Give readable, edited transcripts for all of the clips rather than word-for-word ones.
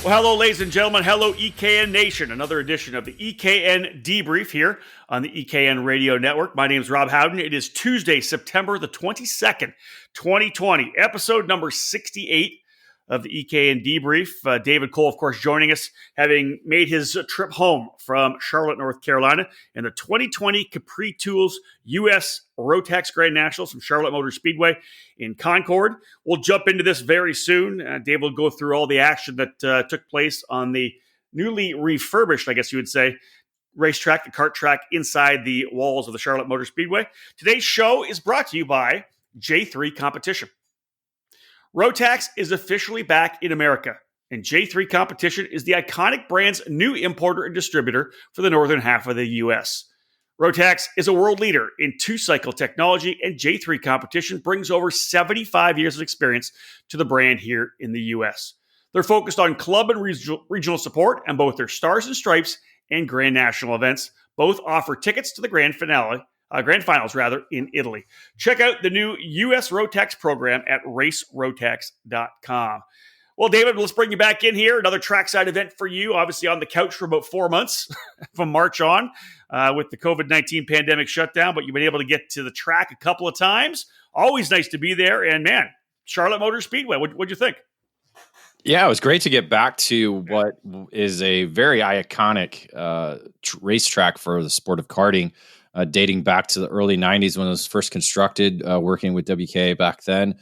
Well, hello, ladies and gentlemen. Hello, EKN Nation. Another edition of the EKN Debrief here on the EKN Radio Network. My name is Rob Howden. It is Tuesday, September the 22nd, 2020, episode number 68 of the EKN Debrief. David Cole, of course, joining us, having made his trip home from Charlotte, North Carolina, in the 2020 Capri Tools U.S. Rotax Grand Nationals from Charlotte Motor Speedway in Concord. We'll jump into this very soon. Dave will go through all the action that took place on the newly refurbished, I guess you would say, racetrack, the kart track inside the walls of the Charlotte Motor Speedway. Today's show is brought to you by J3 Competition. Rotax is officially back in America, and J3 Competition is the iconic brand's new importer and distributor for the northern half of the U.S. Rotax is a world leader in two-cycle technology, and J3 Competition brings over 75 years of experience to the brand here in the U.S. They're focused on club and regional support on both their Stars and Stripes and Grand National events. Both offer tickets to the Grand Finals in Italy. Check out the new U.S. Rotax program at racerotax.com. Well, David, let's bring you back in here. Another trackside event for you, obviously on the couch for about 4 months from March on with the COVID-19 pandemic shutdown, but you've been able to get to the track a couple of times. Always nice to be there. And man, Charlotte Motor Speedway, what'd you think? Yeah, it was great to get back to what is a very iconic racetrack for the sport of karting. Dating back to the early 90s when it was first constructed, working with WK back then,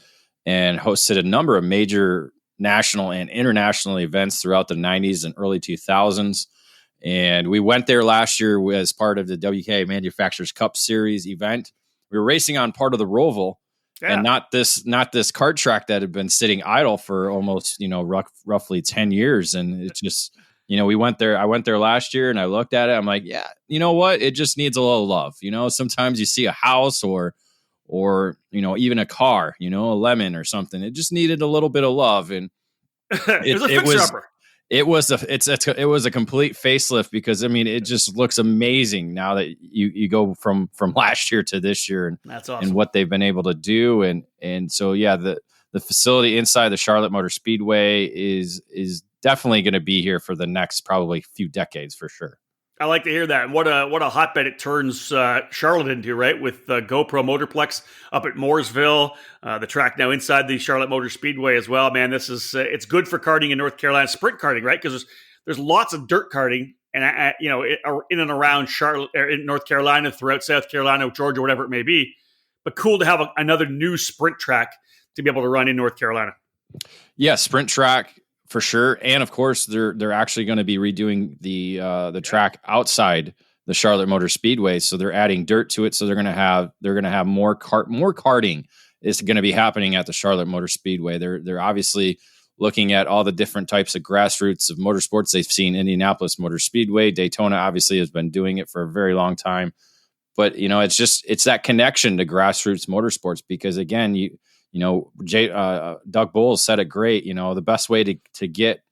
and hosted a number of major national and international events throughout the 90s and early 2000s. And we went there last year as part of the WK Manufacturers Cup Series event. We were racing on part of the Roval, and not this kart track that had been sitting idle for almost, roughly 10 years. And it's just... we went there. I went there last year and I looked at it. I'm like, yeah, you know what? It just needs a little love. Sometimes you see a house or even a car, a lemon or something. It just needed a little bit of love. And it was a complete facelift because, it just looks amazing now that you go from last year to this year and that's awesome. And what they've been able to do. And so, yeah, the facility inside the Charlotte Motor Speedway is definitely going to be here for the next probably few decades for sure. I like to hear that. What a hotbed it turns Charlotte into, right? With GoPro Motorplex up at Mooresville, the track now inside the Charlotte Motor Speedway as well. Man, this is it's good for karting in North Carolina, sprint karting, right? Because there's lots of dirt karting, and in and around Charlotte, in North Carolina, throughout South Carolina, Georgia, whatever it may be. But cool to have another new sprint track to be able to run in North Carolina. Yeah, sprint track. For sure, and of course, they're actually going to be redoing the track outside the Charlotte Motor Speedway. So they're adding dirt to it. So they're going to have more karting is going to be happening at the Charlotte Motor Speedway. They're obviously looking at all the different types of grassroots of motorsports. They've seen Indianapolis Motor Speedway, Daytona obviously has been doing it for a very long time. But it's that connection to grassroots motorsports because again, Doug Bowles said it great. The best way to get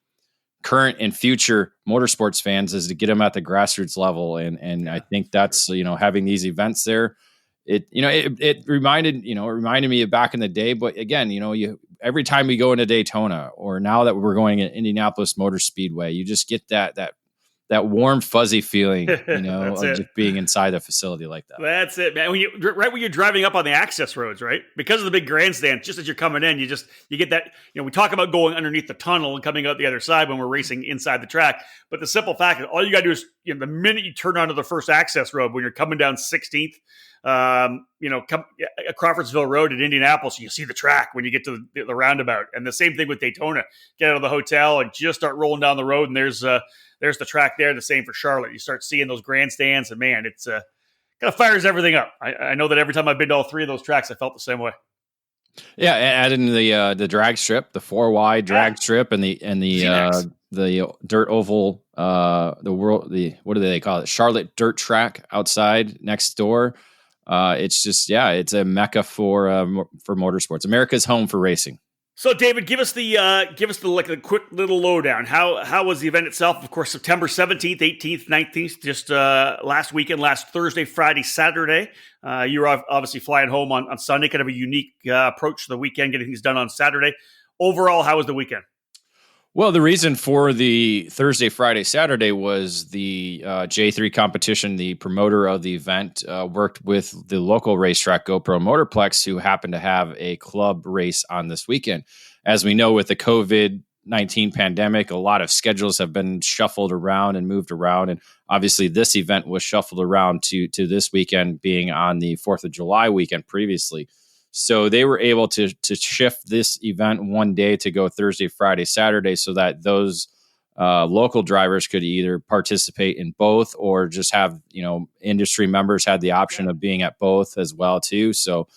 current and future motorsports fans is to get them at the grassroots level. And I think that's, having these events there, it reminded me of back in the day. But again, every time we go into Daytona or now that we're going at Indianapolis Motor Speedway, you just get that warm, fuzzy feeling, of just being inside a facility like that. That's it, man. When you're driving up on the access roads, right? Because of the big grandstand, just as you're coming in, you get that, we talk about going underneath the tunnel and coming out the other side when we're racing inside the track. But the simple fact is all you got to do is, the minute you turn onto the first access road, when you're coming down 16th, Crawfordsville Road at Indianapolis, you see the track when you get to the roundabout. And the same thing with Daytona. Get out of the hotel and just start rolling down the road, and there's the track there. The same for Charlotte. You start seeing those grandstands, and man, it's kind of fires everything up. I know that every time I've been to all three of those tracks, I felt the same way. Yeah, add in the drag strip, the 4 wide drag strip, and the dirt oval, what do they call it? Charlotte dirt track outside next door. It's just, it's a mecca for motorsports. America's home for racing. So, David, give us the quick little lowdown. How was the event itself? Of course, September 17th, 18th, 19th, just last weekend, last Thursday, Friday, Saturday. You were obviously flying home on Sunday, kind of a unique approach to the weekend, getting things done on Saturday. Overall, how was the weekend? Well, the reason for the Thursday, Friday, Saturday was the J3 competition. The promoter of the event worked with the local racetrack, GoPro Motorplex, who happened to have a club race on this weekend. As we know, with the COVID-19 pandemic, a lot of schedules have been shuffled around and moved around. And obviously, this event was shuffled around to this weekend being on the 4th of July weekend previously. So they were able to shift this event one day to go Thursday, Friday, Saturday, so that those local drivers could either participate in both or just have, industry members had the option of being at both as well too. So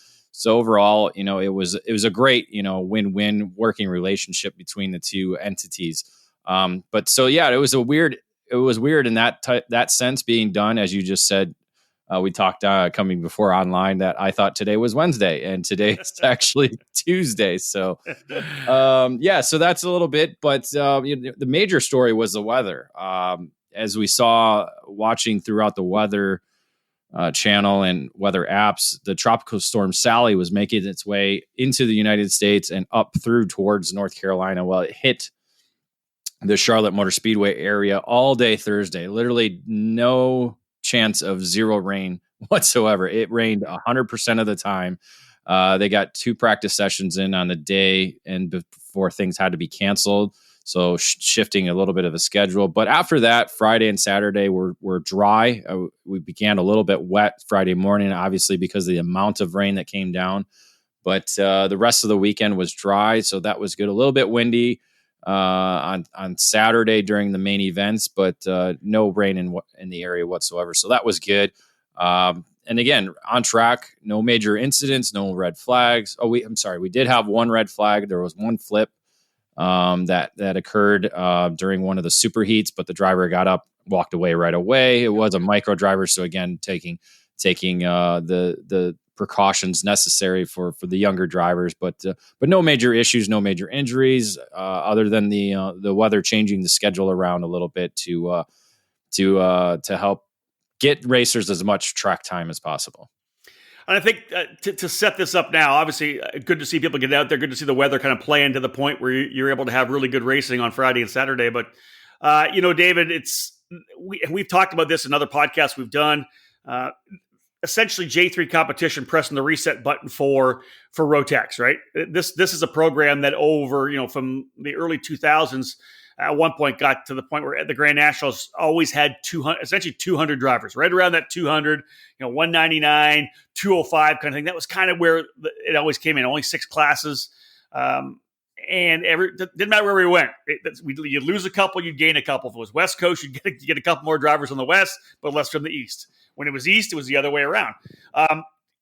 overall, it was a great, win-win working relationship between the two entities. But so yeah, it was weird in that sense being done, as you just said. We talked coming before online that I thought today was Wednesday and today it's actually Tuesday. So, so that's a little bit. But the major story was the weather. As we saw watching throughout the weather channel and weather apps, the tropical storm Sally was making its way into the United States and up through towards North Carolina. Well, it hit the Charlotte Motor Speedway area all day Thursday. Literally no chance of zero rain whatsoever. It rained 100% of the time. They got 2 practice sessions in on the day and before things had to be canceled. So shifting a little bit of a schedule. But after that, Friday and Saturday were dry. We began a little bit wet Friday morning, obviously because of the amount of rain that came down. But the rest of the weekend was dry. So that was good. A little bit windy on Saturday during the main events, but no rain in the area whatsoever. So that was good. And again, on track, no major incidents, no red flags. We did have one red flag. There was one flip that occurred during one of the super heats, but the driver got up, walked away right away. It was a micro driver, so again, taking the precautions necessary for the younger drivers, but no major issues, no major injuries, other than the weather changing the schedule around a little bit to help get racers as much track time as possible. And I think to set this up now, obviously, good to see people get out there. Good to see the weather kind of play into the point where you're able to have really good racing on Friday and Saturday. But David, we've talked about this in other podcasts we've done. Essentially, J3 competition pressing the reset button for Rotax, right? This is a program that from the early 2000s at one point got to the point where the Grand Nationals always had 200 drivers, right around that 200, 199, 205 kind of thing. That was kind of where it always came in, only 6 classes. And didn't matter where we went. You'd lose a couple, you'd gain a couple. If it was West Coast, you'd get a couple more drivers on the West, but less from the East. When it was East, it was the other way around.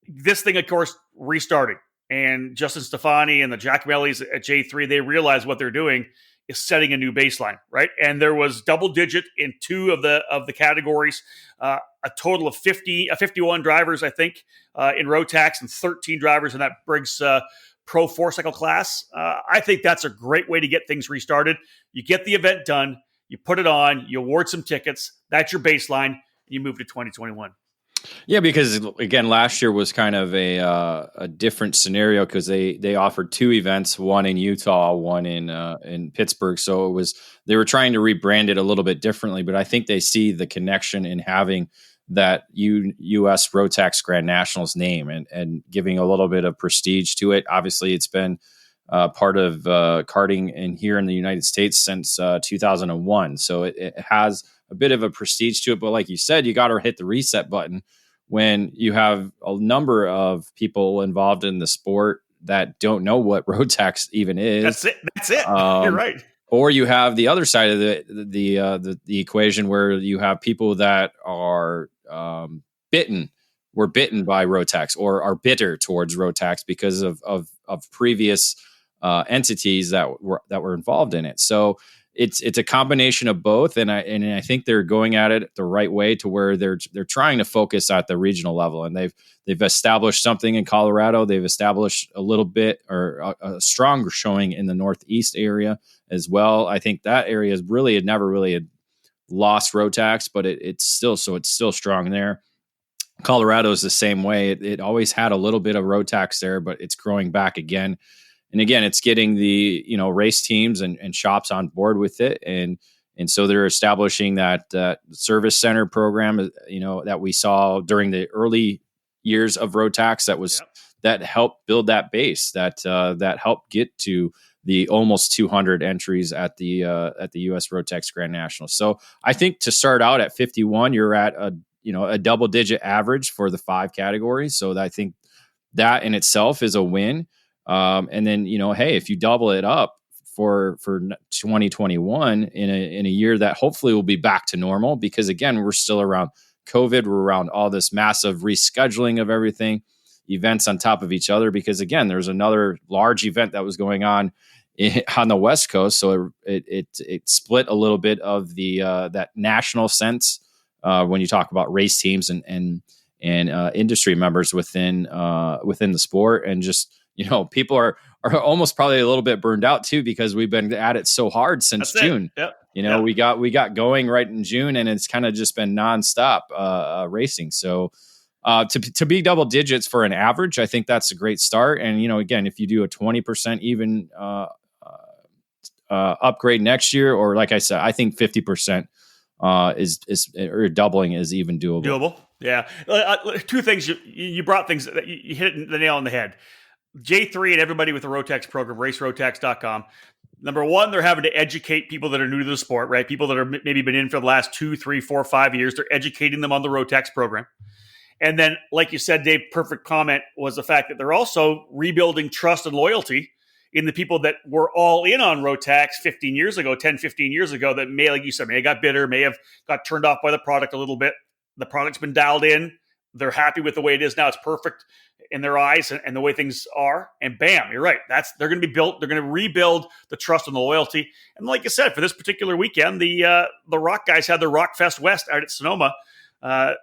This thing, of course, restarted. And Justin Stefani and the Giacomellis at J3, they realized what they're doing is setting a new baseline, right? And there was double digit in 2 of the categories, a total of 51 drivers, I think, in Rotax and 13 drivers in that Briggs Pro 4-cycle class. I think that's a great way to get things restarted. You get the event done, you put it on, you award some tickets. That's your baseline. You move to 2021. Yeah, because again, last year was kind of a different scenario because they offered 2 events, one in Utah, one in Pittsburgh. So they were trying to rebrand it a little bit differently, but I think they see the connection in having that U.S. Rotax Grand Nationals name and giving a little bit of prestige to it. Obviously, it's been part of karting here in the United States since 2001. So it has a bit of a prestige to it. But like you said, you got to hit the reset button when you have a number of people involved in the sport that don't know what Rotax even is. That's it. You're right. Or you have the other side of the equation where you have people that are were bitten by Rotax or are bitter towards Rotax because of previous entities that were involved in it. So it's a combination of both, and I think they're going at it the right way to where they're trying to focus at the regional level, and they've established something in Colorado. They've established a little bit or a stronger showing in the Northeast area as well. I think that area has never really lost Rotax, but it's still strong there. Colorado is the same way. It always had a little bit of Rotax there, but it's growing back again. again, it's getting the, race teams and shops on board with it. And so they're establishing that service center program, that we saw during the early years of Rotax. That helped build that base, that helped get to the almost 200 entries at the U.S. Rotax Grand National. So I think to start out at 51, you're at a double digit average for the 5 categories. So I think that in itself is a win. And then, hey, if you double it up for 2021 in a year that hopefully will be back to normal, because again, we're still around COVID, we're around all this massive rescheduling of everything, events on top of each other, because again, there's another large event that was going on the West Coast. So it split a little bit of the that national sense when you talk about race teams and industry members within the sport. And just, people are almost probably a little bit burned out too, because we've been at it so hard since June. Yep. We got going right in June, and it's kind of just been nonstop racing. So to be double digits for an average, I think that's a great start. And, again, if you do a 20% even upgrade next year, or like I said, I think 50% is or doubling is even doable. Yeah. 2 things. You brought things that you hit the nail on the head. J3 and everybody with the Rotax program, racerotax.com. Number one, they're having to educate people that are new to the sport, right? People that are maybe been in for the last 2, 3, 4, 5 years. They're educating them on the Rotax program. And then, like you said, Dave, perfect comment was the fact that they're also rebuilding trust and loyalty in the people that were all in on Rotax 15 years ago, that may, like you said, may have got bitter, may have got turned off by the product a little bit. The product's been dialed in. They're happy with the way it is now. It's perfect in their eyes and the way things are. And bam, you're right. They're going to be built. They're going to rebuild the trust and the loyalty. And like you said, for this particular weekend, the Rock guys had their Rock Fest West out at Sonoma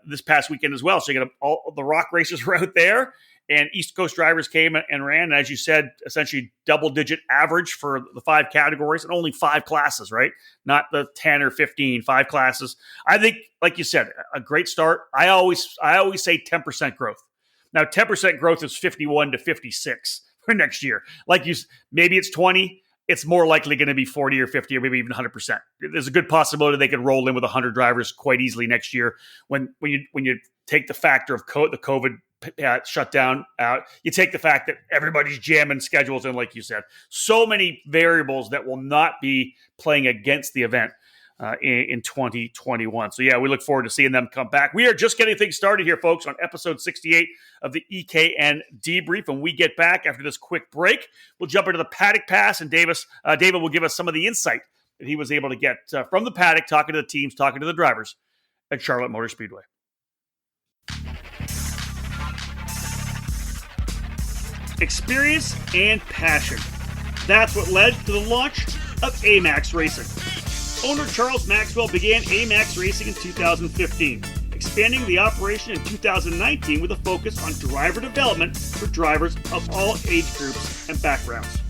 this past weekend as well. So you got all the Rock racers were out there, and East Coast drivers came and ran. And as you said, essentially double-digit average for the 5 categories and only 5 classes, right? Not the 10 or 15, 5 classes. I think, like you said, a great start. I always say 10% growth. Now, 10% growth is 51 to 56 for next year. Maybe it's 20. It's more likely going to be 40 or 50 or maybe even 100%. There's a good possibility they could roll in with 100 drivers quite easily next year when you take the factor of the COVID shutdown out. You take the fact that everybody's jamming schedules in, like you said. So many variables that will not be playing against the event in 2021. So, yeah, we look forward to seeing them come back. We are just getting things started here, folks, on episode 68 of the EKN Debrief. When we get back after this quick break, we'll jump into the paddock pass, and David will give us some of the insight that he was able to get from the paddock, talking to the teams, talking to the drivers at Charlotte Motor Speedway. Experience and passion. That's what led to the launch of AMAX Racing. Owner Charles Maxwell began AMAX Racing in 2015, expanding the operation in 2019 with a focus on driver development for drivers of all age groups and backgrounds.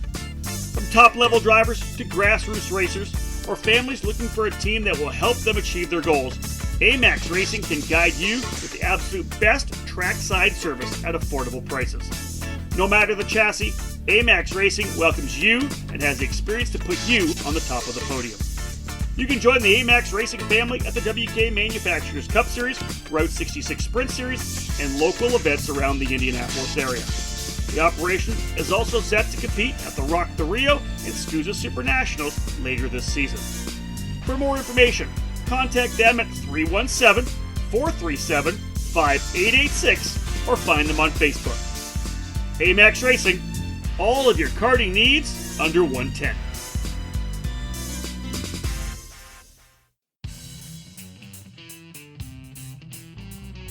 From top-level drivers to grassroots racers or families looking for a team that will help them achieve their goals, AMAX Racing can guide you with the absolute best trackside service at affordable prices. No matter the chassis, AMAX Racing welcomes you and has the experience to put you on the top of the podium. You can join the AMAX Racing family at the WK Manufacturers Cup Series, Route 66 Sprint Series, and local events around the Indianapolis area. The operation is also set to compete at the Rock the Rio and SCUSA Super Nationals later this season. For more information, contact them at 317-437-5886 or find them on Facebook. AMAX Racing, all of your karting needs under 110.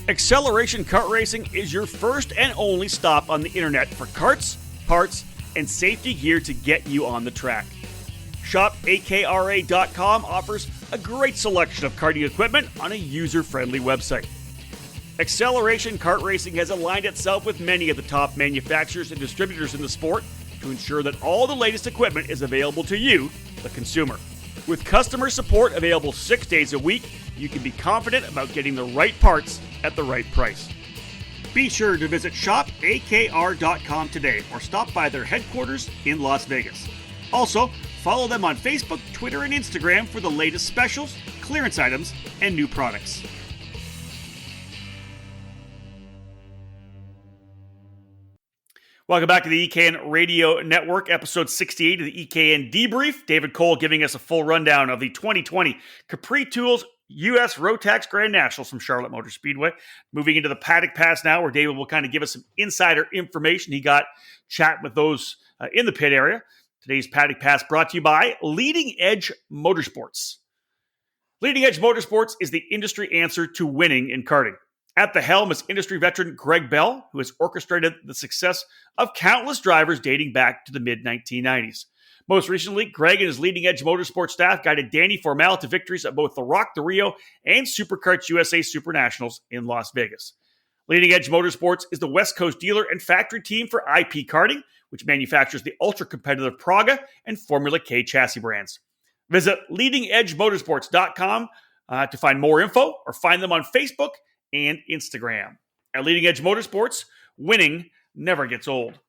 Acceleration Kart Racing is your first and only stop on the internet for karts, parts, and safety gear to get you on the track. Shop AKRA.com offers a great selection of karting equipment on a user-friendly website. Acceleration Kart Racing has aligned itself with many of the top manufacturers and distributors in the sport to ensure that all the latest equipment is available to you, the consumer. With customer support available 6 days a week, you can be confident about getting the right parts at the right price. Be sure to visit shopakr.com today or stop by their headquarters in Las Vegas. Also, follow them on Facebook, Twitter, and Instagram for the latest specials, clearance items, and new products. Welcome back to the EKN Radio Network, episode 68 of the EKN Debrief. David Cole giving us a full rundown of the 2020 Capri Tools U.S. Rotax Grand Nationals from Charlotte Motor Speedway. Moving into the paddock pass now, where David will kind of give us some insider information he got chatting with those in the pit area. Today's paddock pass brought to you by Leading Edge Motorsports. Leading Edge Motorsports is the industry answer to winning in karting. At the helm is industry veteran Greg Bell, who has orchestrated the success of countless drivers dating back to the mid-1990s. Most recently, Greg and his Leading Edge Motorsports staff guided Danny Formal to victories at both the Rock the Rio and SuperKarts USA Super Nationals in Las Vegas. Leading Edge Motorsports is the West Coast dealer and factory team for IP Karting, which manufactures the ultra-competitive Praga and Formula K chassis brands. Visit leadingedgemotorsports.com to find more info or find them on Facebook and Instagram. At Leading Edge Motorsports, winning never gets old.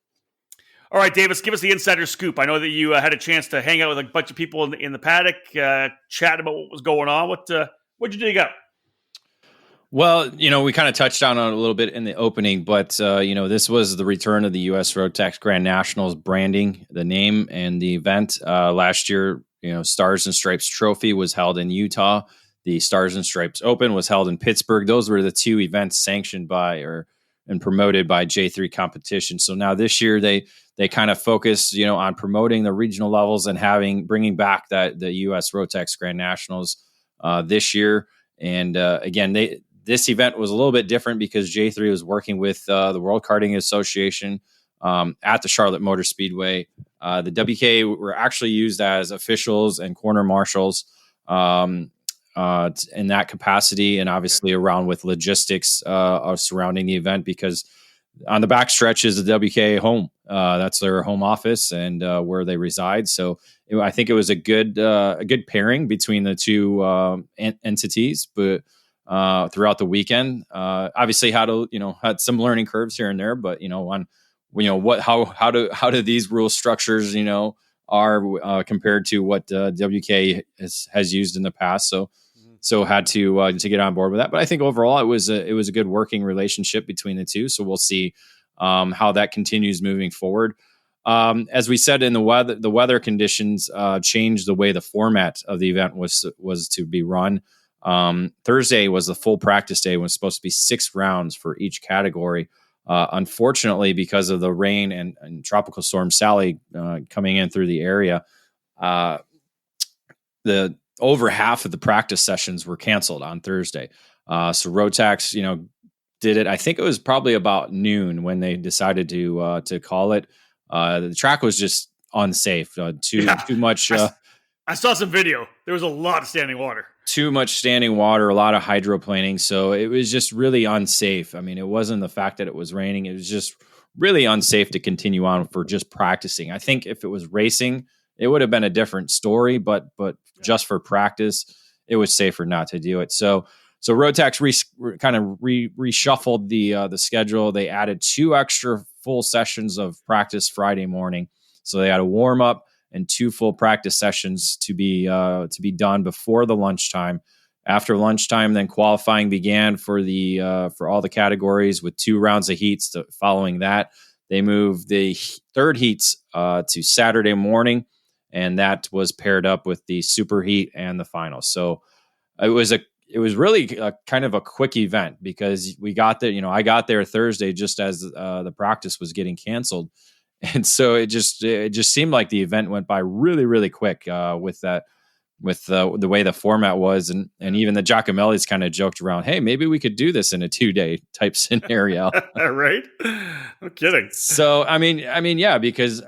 All right, Davis, give us the insider scoop. I know that you had a chance to hang out with a bunch of people in the paddock, chat about what was going on. What'd you dig up? Well, we kind of touched on it a little bit in the opening, but, this was the return of the U.S. Rotax Grand Nationals branding, the name and the event. Last year, Stars and Stripes Trophy was held in Utah. The Stars and Stripes Open was held in Pittsburgh. Those were the two events sanctioned by and promoted by J3 Competition. So now this year they kind of focus, on promoting the regional levels and bringing back the U.S. Rotax Grand Nationals this year. And again, this event was a little bit different because J3 was working with the World Karting Association at the Charlotte Motor Speedway. The WK were actually used as officials and corner marshals in that capacity, and obviously around with logistics surrounding the event, because on the back stretch is the WK home. That's their home office and where they reside. So I think it was a good pairing between the two entities, but throughout the weekend, obviously had some learning curves here and there, but how do these rule structures are compared to what WK has used in the past. So had to get on board with that. But I think overall it was a good working relationship between the two. So we'll see how that continues moving forward. As we said, in the weather conditions changed the way the format of the event was to be run. Thursday was the full practice day. It was supposed to be 6 rounds for each category. Unfortunately, because of the rain and Tropical Storm Sally coming in through the area, the over half of the practice sessions were canceled on Thursday. So Rotax, did it. I think it was probably about noon when they decided to call it. The track was just unsafe. Too much. I saw some video. There was a lot of standing water. Too much standing water, a lot of hydroplaning. So it was just really unsafe. I mean, it wasn't the fact that it was raining. It was just really unsafe to continue on for just practicing. I think if it was racing, it would have been a different story, but just for practice, it was safer not to do it. So Rotax reshuffled the schedule. They added 2 extra full sessions of practice Friday morning. So they had a warm up and 2 full practice sessions to be done before the lunchtime. After lunchtime, then qualifying began for all the categories with 2 rounds of heats. Following that, they moved the third heats to Saturday morning, and that was paired up with the super heat and the final. So it was really kind of a quick event, because we got there. I got there Thursday just as the practice was getting canceled, and so it just seemed like the event went by really, really quick with the way the format was, and even the Giacomellis kind of joked around, hey, maybe we could do this in a 2-day type scenario. Right? No kidding. So I mean, yeah, because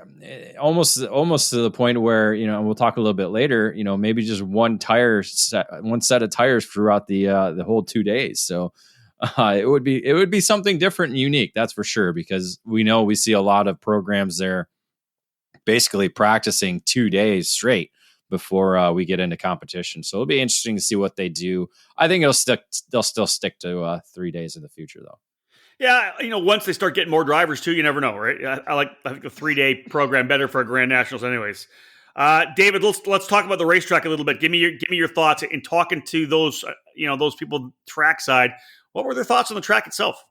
almost to the point where, we'll talk a little bit later, maybe just one set of tires throughout the whole 2 days. So it would be something different and unique, that's for sure, because we see a lot of programs there basically practicing 2 days straight before we get into competition. So it'll be interesting to see what they do. I think they'll still stick to 3 days in the future, though. Yeah, once they start getting more drivers too, you never know, right? I think a 3-day program better for a Grand Nationals, anyways. David, let's talk about the racetrack a little bit. Give me your thoughts in talking to those those people trackside. What were their thoughts on the track itself?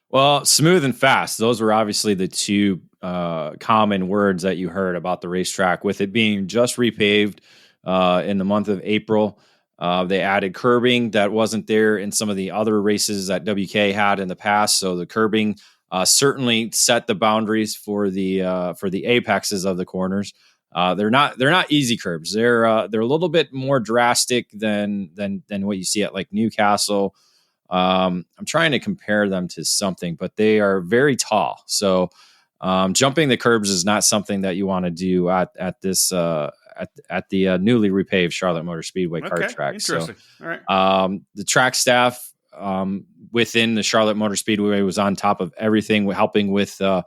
Well, smooth and fast. Those were obviously the two common words that you heard about the racetrack. With it being just repaved in the month of April, they added curbing that wasn't there in some of the other races that WK had in the past. So the curbing certainly set the boundaries for the apexes of the corners. They're not easy curbs. They're a little bit more drastic than what you see at like Newcastle. I'm trying to compare them to something, but they are very tall. So jumping the curbs is not something that you want to do at this at the newly repaved Charlotte Motor Speedway kart track. Interesting. So, all right. The track staff within the Charlotte Motor Speedway was on top of everything, helping with the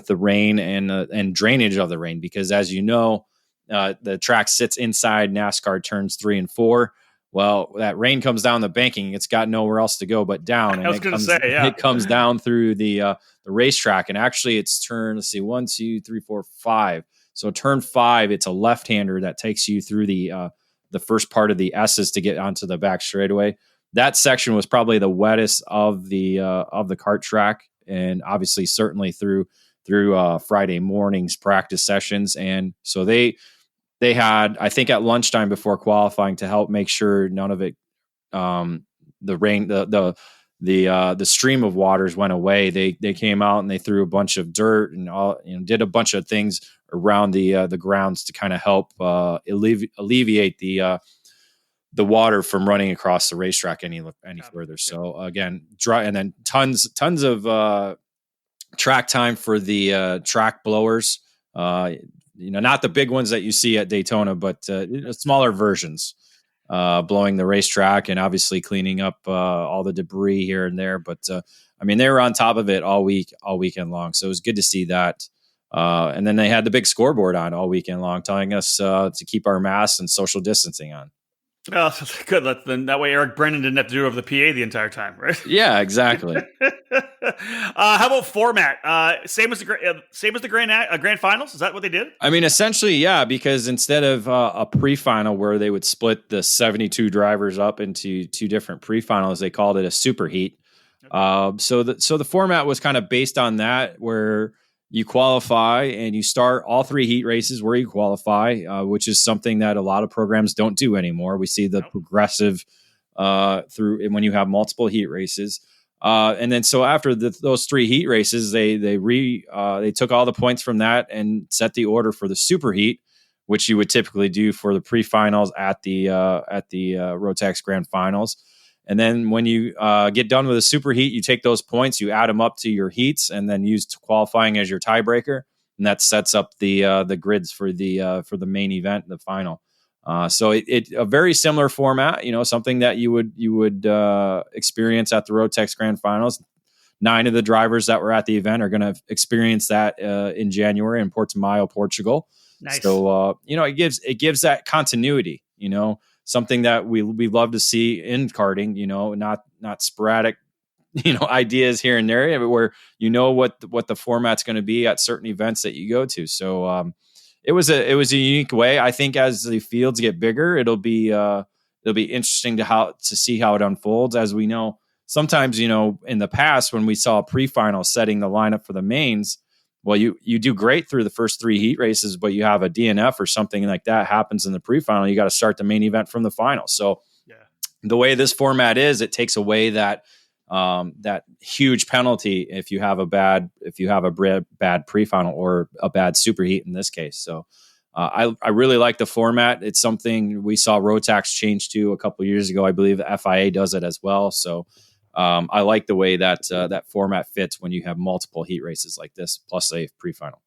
rain and drainage of the rain, because as you know, the track sits inside NASCAR turns 3 and 4. Well, that rain comes down the banking. It's got nowhere else to go but down. And it comes down through the racetrack. And actually it's turn, let's see, 1, 2, 3, 4, 5. So turn 5, it's a left-hander that takes you through the first part of the S's to get onto the back straightaway. That section was probably the wettest of the kart track. And obviously certainly through Friday morning's practice sessions. And so they had, I think at lunchtime before qualifying, to help make sure none of it, the rain, the stream of waters went away. They came out and they threw a bunch of dirt and did a bunch of things around the grounds to kind of help alleviate the water from running across the racetrack any further. So again, dry, and then tons of track time for the track blowers. Not the big ones that you see at Daytona, but smaller versions, blowing the racetrack and obviously cleaning up all the debris here and there. But they were on top of it all weekend long. So it was good to see that. And then they had the big scoreboard on all weekend long, telling us to keep our masks and social distancing on. Oh, good. Then that way Eric Brennan didn't have to do it over the PA the entire time, right? Yeah, exactly. How about format? Same as the grand finals. Is that what they did? Essentially, yeah. Because instead of a pre-final where they would split the 72 drivers up into two different pre-finals, they called it a super heat. So the format was kind of based on that, where you qualify and you start all 3 heat races where you qualify, which is something that a lot of programs don't do anymore. We see the progressive through when you have multiple heat races. And then so after those 3 heat races, they took all the points from that and set the order for the super heat, which you would typically do for the pre-finals at the Rotax Grand Finals. And then when you get done with a super heat, you take those points, you add them up to your heats, and then use qualifying as your tiebreaker, and that sets up the grids for the main event, the final. So it a very similar format, something that you would experience at the Rotax Grand Finals. 9 of the drivers that were at the event are going to experience that in January in Portimao, Portugal. Nice. So it gives that continuity, something that we love to see in karting, not sporadic, ideas here and there, where what the format's going to be at certain events that you go to. So it was a unique way. I think as the fields get bigger, it'll be interesting to see how it unfolds. As we know, sometimes in the past when we saw pre-final setting the lineup for the mains, well, you do great through the first 3 heat races, but you have a DNF or something like that happens in the pre-final. You got to start the main event from the final. So the way this format is, it takes away that huge penalty if you have a bad pre-final or a bad super heat in this case. So I really like the format. It's something we saw Rotax change to a couple of years ago. I believe the FIA does it as well. So I like the way that format fits when you have multiple heat races like this, plus a pre-final.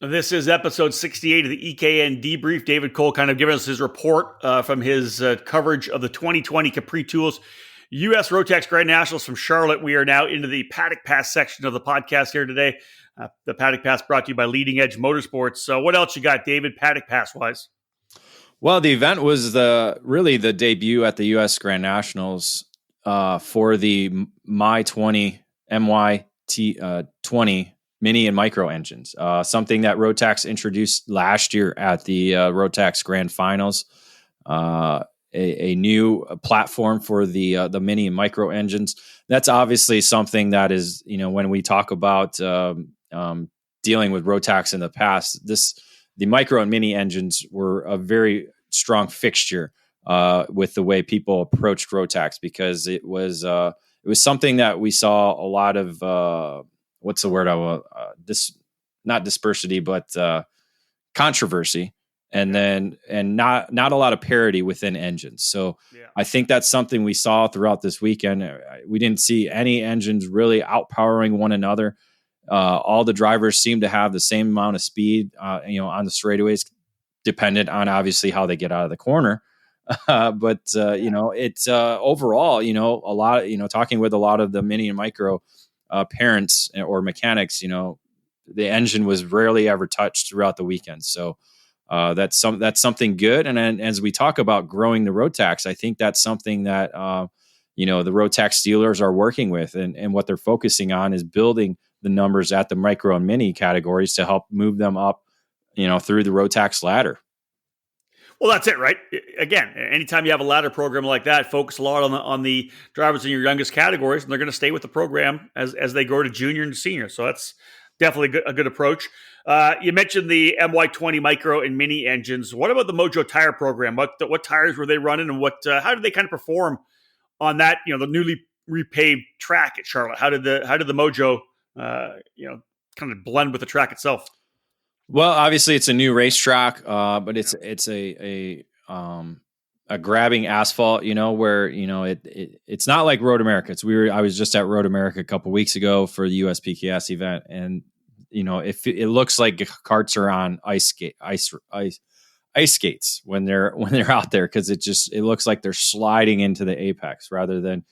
This is episode 68 of the EKN Debrief. David Cole kind of giving us his report from his coverage of the 2020 Capri Tools U.S. Rotax Grand Nationals from Charlotte. We are now into the Paddock Pass section of the podcast here today. The Paddock Pass brought to you by Leading Edge Motorsports. So what else you got, David, Paddock Pass-wise? Well, the event was really the debut at the U.S. Grand Nationals for the My 20 MY20 mini and micro engines, something that Rotax introduced last year at the Rotax Grand Finals. A new platform for the mini and micro engines. That's obviously something that is, when we talk about dealing with Rotax in the past, the micro and mini engines were a very strong fixture with the way people approached Rotax, because it was something that we saw a lot of what's the word I want, not dispersity, but controversy. And not a lot of parity within engines. So I think that's something we saw throughout this weekend. We didn't see any engines really outpowering one another. All the drivers seem to have the same amount of speed, on the straightaways, dependent on obviously how they get out of the corner. But it's overall, a lot, talking with a lot of the mini and micro parents or mechanics, the engine was rarely ever touched throughout the weekend. So that's something good. And then as we talk about growing the Rotax, I think that's something that, the Rotax dealers are working with, and what they're focusing on is building the numbers at the micro and mini categories to help move them up, through the Rotax ladder. Well, that's it, right? Again, anytime you have a ladder program like that, focus a lot on the drivers in your youngest categories, and they're going to stay with the program as they grow to junior and senior. So that's definitely a good approach. You mentioned the MY20 micro and mini engines. What about the Mojo tire program? What tires were they running, and how did they kind of perform on that? The newly repaved track at Charlotte. How did the Mojo kind of blend with the track itself? Well, obviously it's a new racetrack, but it's a grabbing asphalt, where it's not like Road America. I was just at Road America a couple weeks ago for the USPKS event, and it looks like karts are on ice skates when they're out there, because it looks like they're sliding into the apex rather than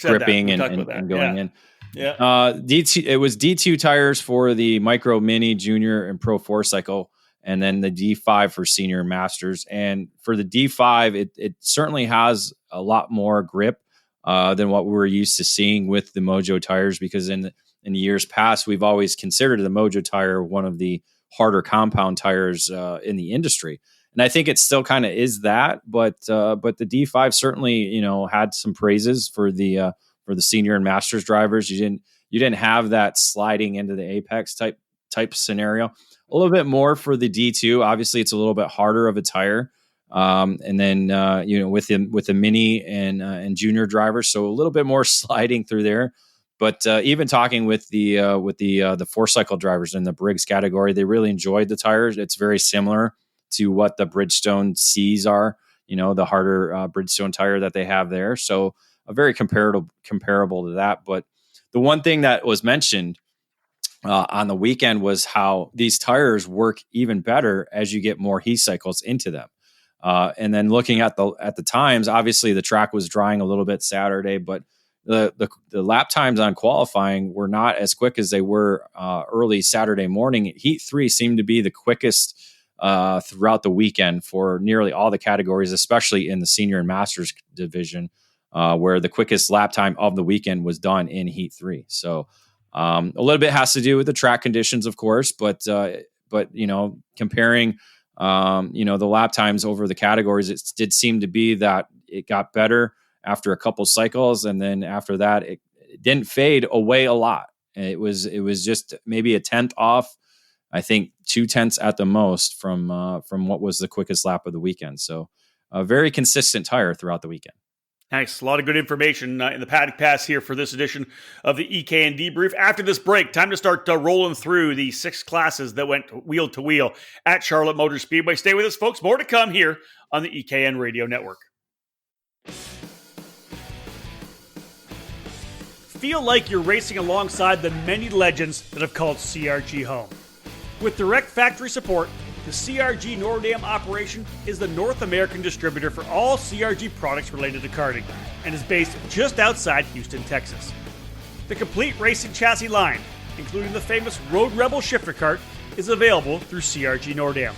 gripping and going in. Yeah. D2, it was D2 tires for the micro, mini, junior, and pro 4-cycle, and then the D5 for senior and masters. And for the D5, it certainly has a lot more grip than what we were used to seeing with the Mojo tires, because in the years past, we've always considered the Mojo tire one of the harder compound tires in the industry. And I think it still kind of is that, but the D5 certainly, had some praises for the senior and masters drivers. You didn't have that sliding into the apex type scenario. A little bit more for the D2. Obviously, it's a little bit harder of a tire. And then with the mini and junior drivers, so a little bit more sliding through there. But even talking with the 4-cycle drivers in the Briggs category, they really enjoyed the tires. It's very similar to what the Bridgestone Cs are. The harder Bridgestone tire that they have there. So a very comparable to that. But the one thing that was mentioned on the weekend was how these tires work even better as you get more heat cycles into them. And then looking at the times, obviously the track was drying a little bit Saturday, but the lap times on qualifying were not as quick as they were early Saturday morning. Heat 3 seemed to be the quickest throughout the weekend for nearly all the categories, especially in the senior and masters division, where the quickest lap time of the weekend was done in Heat 3. So a little bit has to do with the track conditions, of course, but comparing the lap times over the categories, it did seem to be that it got better after a couple cycles, and then after that, it didn't fade away a lot. It was just maybe a tenth off. I think 0.2 at the most from what was the quickest lap of the weekend. So a very consistent tire throughout the weekend. Nice. A lot of good information in the paddock pass here for this edition of the EKN Debrief. After this break, time to start rolling through the 6 classes that went wheel to wheel at Charlotte Motor Speedway. Stay with us, folks. More to come here on the EKN Radio Network. Feel like you're racing alongside the many legends that have called CRG home. With direct factory support, the CRG Nordam operation is the North American distributor for all CRG products related to karting and is based just outside Houston, Texas. The complete racing chassis line, including the famous Road Rebel shifter kart, is available through CRG Nordam.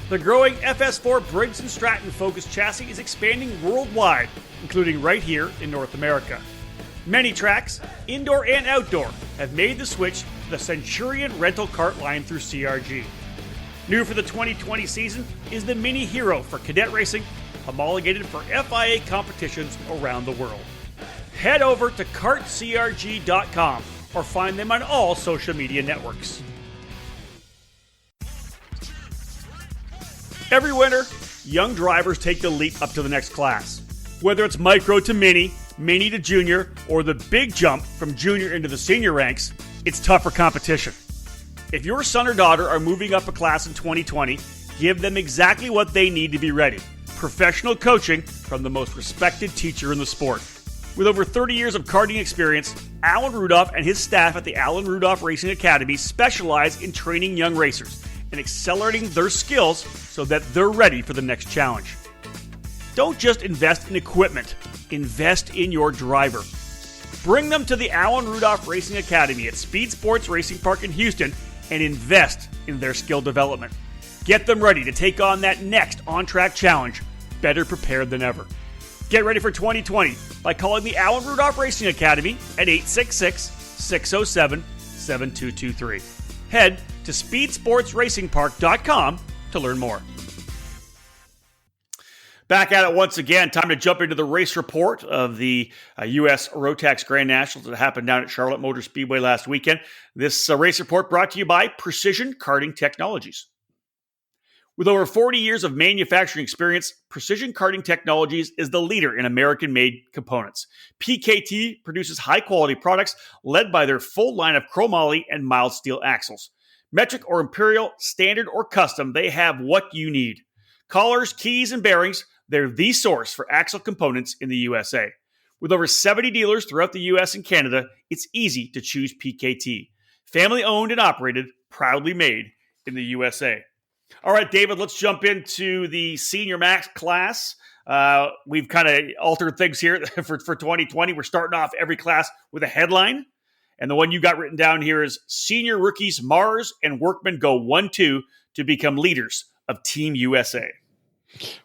The growing FS4 Briggs & Stratton focused chassis is expanding worldwide, including right here in North America. Many tracks, indoor and outdoor, have made the switch to the Centurion rental kart line through CRG. New for the 2020 season is the Mini Hero for cadet racing, homologated for FIA competitions around the world. Head over to kartcrg.com or find them on all social media networks. Every winter, young drivers take the leap up to the next class. Whether it's micro to mini, mini to junior, or the big jump from junior into the senior ranks, it's tougher competition. If your son or daughter are moving up a class in 2020, give them exactly what they need to be ready. Professional coaching from the most respected teacher in the sport. With over 30 years of karting experience, Alan Rudolph and his staff at the Alan Rudolph Racing Academy specialize in training young racers and accelerating their skills so that they're ready for the next challenge. Don't just invest in equipment, invest in your driver. Bring them to the Alan Rudolph Racing Academy at Speed Sports Racing Park in Houston and invest in their skill development. Get them ready to take on that next on-track challenge, better prepared than ever. Get ready for 2020 by calling the Alan Rudolph Racing Academy at 866-607-7223. Head to speedsportsracingpark.com to learn more. Back at it once again. Time to jump into the race report of the U.S. Rotax Grand Nationals that happened down at Charlotte Motor Speedway last weekend. This race report brought to you by Precision Karting Technologies. With over 40 years of manufacturing experience, Precision Karting Technologies is the leader in American-made components. PKT produces high-quality products led by their full line of chromoly and mild steel axles. Metric or imperial, standard or custom, they have what you need. Collars, keys, and bearings, they're the source for axle components in the USA. With over 70 dealers throughout the US and Canada, it's easy to choose PKT. Family owned and operated, proudly made in the USA. All right, David, let's jump into the Senior Max class. We've kind of altered things here for 2020. We're starting off every class with a headline. And the one you got written down here is Senior Rookies Mars and Workman go 1-2 to become leaders of Team USA.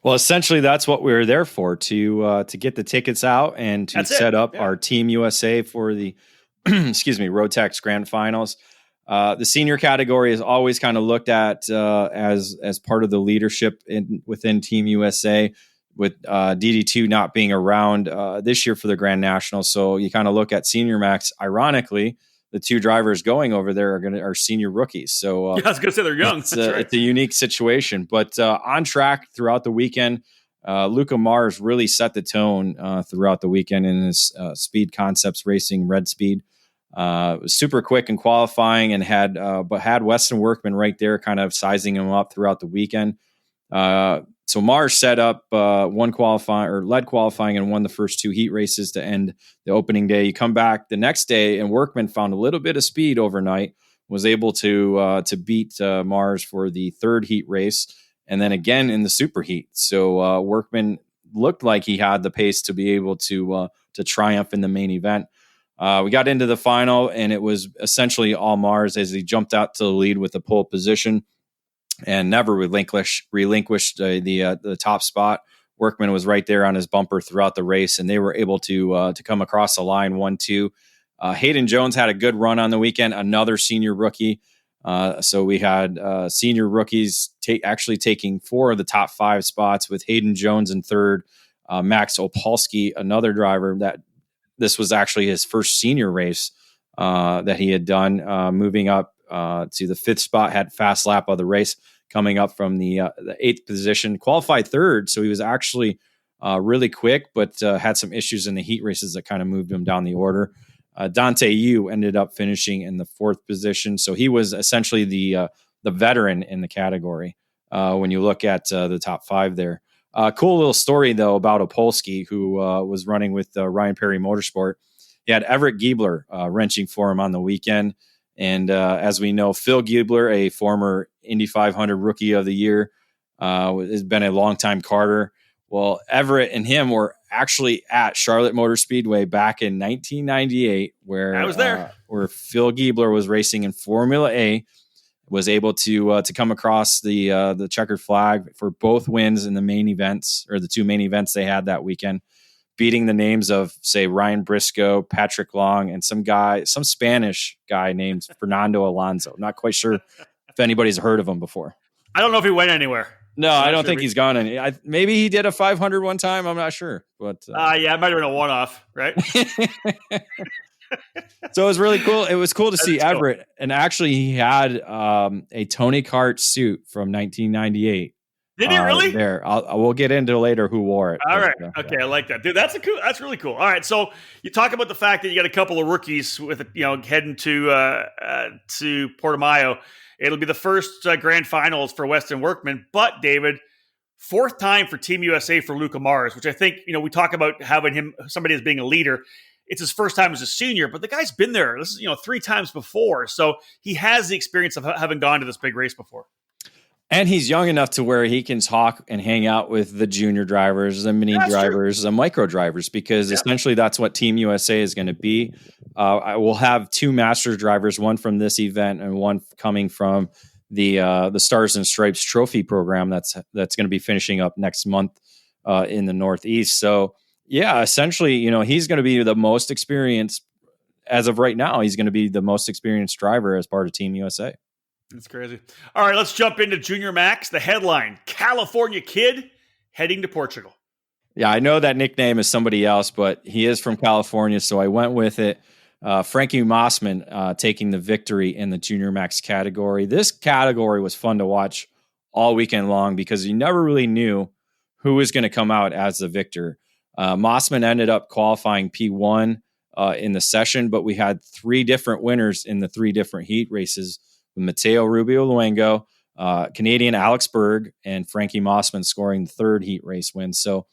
Well, essentially, that's what we were there for, to get the tickets out and to set up our Team USA for the Rotax Grand Finals. The senior category is always kind of looked at as part of the leadership within Team USA, with DD2 not being around this year for the Grand National. So you kind of look at Senior Max. Ironically, the two drivers going over there are senior rookies. So I was going to say they're young. It's a unique situation, but on track throughout the weekend. Luca Mars really set the tone throughout the weekend in his Speed Concepts Racing Red Speed. Was super quick in qualifying and had Weston Workman right there, kind of sizing him up throughout the weekend. So Mars set up led qualifying and won the first two heat races to end the opening day. You come back the next day and Workman found a little bit of speed overnight, was able to beat Mars for the third heat race, and then again in the super heat. So Workman looked like he had the pace to be able to triumph in the main event. We got into the final, and it was essentially all Mars as he jumped out to the lead with the pole position and never relinquished the top spot. Workman was right there on his bumper throughout the race, and they were able to come across the line 1-2. Hayden Jones had a good run on the weekend, another senior rookie. So we had senior rookies actually taking 4 of the top 5 spots, with Hayden Jones in third, Max Opolsky, another driver that this was actually his first senior race that he had done, moving up to the 5th spot, had fast lap of the race, coming up from the 8th position, qualified third. So he was actually really quick, but had some issues in the heat races that kind of moved him down the order. Dante Yu ended up finishing in the 4th position. So he was essentially the veteran in the category when you look at the top 5 there. Cool little story, though, about Opolsky, who was running with Ryan Perry Motorsport. He had Everett Giebler wrenching for him on the weekend. And as we know, Phil Giebler, a former Indy 500 Rookie of the Year, has been a longtime karter. Well, Everett and him were actually at Charlotte Motor Speedway back in 1998, where I was there, where Phil Giebler was racing in Formula A, was able to come across the checkered flag for both wins in the main events, or the 2 main events they had that weekend. beating the names of, say, Ryan Briscoe, Patrick Long, and some Spanish guy named Fernando Alonso. Not quite sure if anybody's heard of him before. I don't know if he went anywhere. No, I don't think he's gone any. Maybe he did a 500 one time. I'm not sure, but yeah, it might have been a one-off, right? So it was really cool. It was cool to see Everett, and actually, he had a Tony Kart suit from 1998. Did he really? There, we'll get into later who wore it. All right, okay, yeah. I like that, dude. That's really cool. All right, so you talk about the fact that you got a couple of rookies with heading to Portimao. It'll be the first grand finals for Weston Workman, but David, fourth time for Team USA for Luca Mars, which I think we talk about having somebody as being a leader. It's his first time as a senior, but the guy's been there. This is 3 times before, so he has the experience of having gone to this big race before. And he's young enough to where he can talk and hang out with the junior drivers, the mini drivers, the micro drivers, because essentially that's what Team USA is going to be. I will have 2 master drivers, one from this event and one coming from the Stars and Stripes Trophy program that's going to be finishing up next month in the Northeast. So yeah, essentially, he's going to be the most experienced as of right now. He's going to be the most experienced driver as part of Team USA. That's crazy. All right, let's jump into Junior Max. The headline, California Kid heading to Portugal. Yeah, I know that nickname is somebody else, but he is from California, so I went with it. Frankie Mossman taking the victory in the Junior Max category. This category was fun to watch all weekend long because you never really knew who was going to come out as the victor. Mossman ended up qualifying P1 in the session, but we had 3 different winners in the 3 different heat races. Mateo Rubio Luengo, Canadian Alex Berg, and Frankie Mossman scoring the 3rd heat race win. So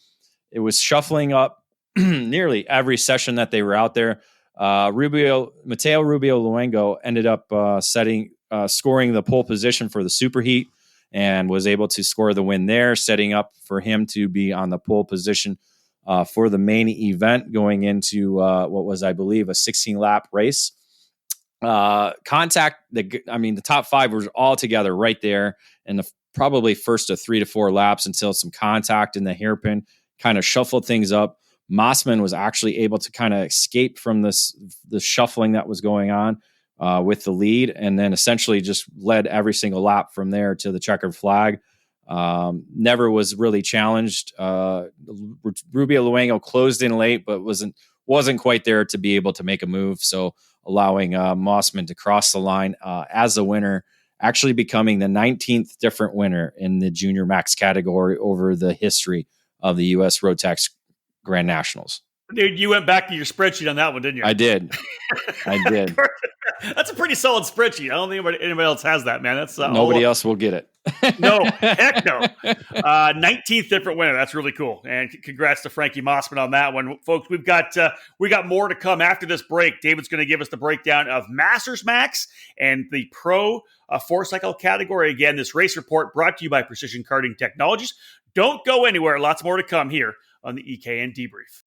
it was shuffling up nearly every session that they were out there. Mateo Rubio Luengo ended up scoring the pole position for the superheat and was able to score the win there, setting up for him to be on the pole position for the main event going into what was, I believe, a 16-lap race. The top 5 was all together right there, and probably first of 3 to 4 laps until some contact in the hairpin kind of shuffled things up. Mossman was actually able to kind of escape from the shuffling that was going on with the lead, and then essentially just led every single lap from there to the checkered flag. Never was really challenged. Rubio Luengo closed in late, but wasn't quite there to be able to make a move. So allowing Mossman to cross the line as a winner, actually becoming the 19th different winner in the Junior Max category over the history of the U.S. Rotax Grand Nationals. Dude, you went back to your spreadsheet on that one, didn't you? I did. That's a pretty solid spreadsheet. I don't think anybody else has that, man. That's nobody else will get it. No, heck no. 19th different winner. That's really cool. And congrats to Frankie Mossman on that one. Folks, we got more to come after this break. David's going to give us the breakdown of Masters Max and the Pro 4-cycle category. Again, this race report brought to you by Precision Karting Technologies. Don't go anywhere. Lots more to come here on the EKN Debrief.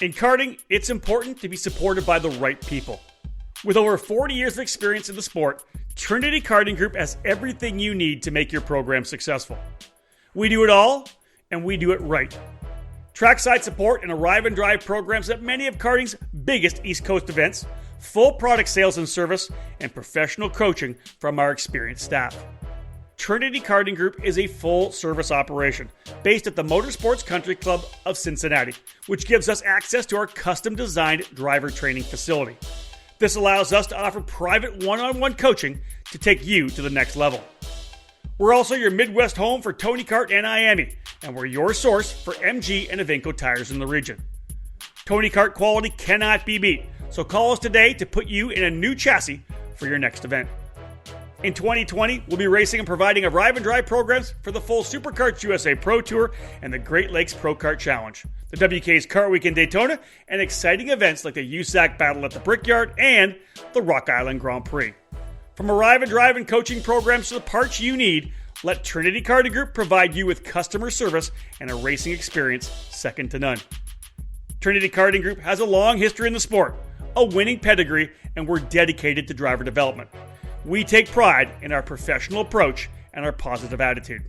In karting, it's important to be supported by the right people. With over 40 years of experience in the sport, Trinity Karting Group has everything you need to make your program successful. We do it all, and we do it right. Trackside support and arrive and drive programs at many of karting's biggest East Coast events, full product sales and service, and professional coaching from our experienced staff. Trinity Karting Group is a full-service operation based at the Motorsports Country Club of Cincinnati, which gives us access to our custom-designed driver training facility. This allows us to offer private one-on-one coaching to take you to the next level. We're also your Midwest home for Tony Kart and IAME, and we're your source for MG and Iveco tires in the region. Tony Kart quality cannot be beat, so call us today to put you in a new chassis for your next event. In 2020, we'll be racing and providing arrive and drive programs for the full SuperKarts USA Pro Tour and the Great Lakes Pro Kart Challenge, the WK's Kart Week in Daytona, and exciting events like the USAC Battle at the Brickyard and the Rock Island Grand Prix. From arrive and drive and coaching programs to the parts you need, let Trinity Karting Group provide you with customer service and a racing experience second to none. Trinity Karting Group has a long history in the sport, a winning pedigree, and we're dedicated to driver development. We take pride in our professional approach and our positive attitude.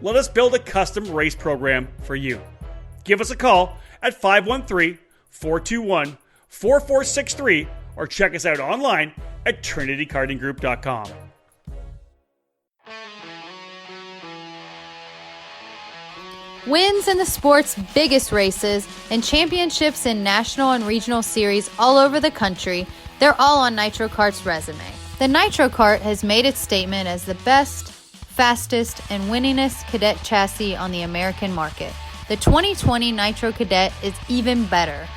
Let us build a custom race program for you. Give us a call at 513-421-4463 or check us out online at trinitykartinggroup.com. Wins in the sport's biggest races and championships in national and regional series all over the country, they're all on Nitro Kart's resume. The Nitro Kart has made its statement as the best, fastest, and winningest cadet chassis on the American market. The 2020 Nitro Cadet is even better.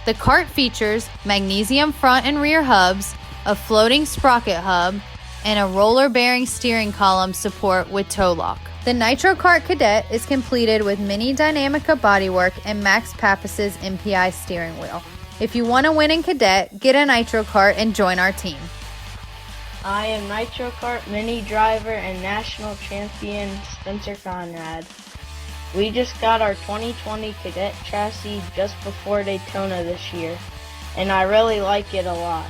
The kart features magnesium front and rear hubs, a floating sprocket hub, and a roller bearing steering column support with toe lock. The Nitro Kart Cadet is completed with Mini Dynamica bodywork and Max Pappas's MPI steering wheel. If you want to win in Cadet, get a Nitro Kart and join our team. I am Nitro Kart Mini driver and national champion Spencer Conrad. We just got our 2020 Cadet chassis just before Daytona this year, and I really like it a lot.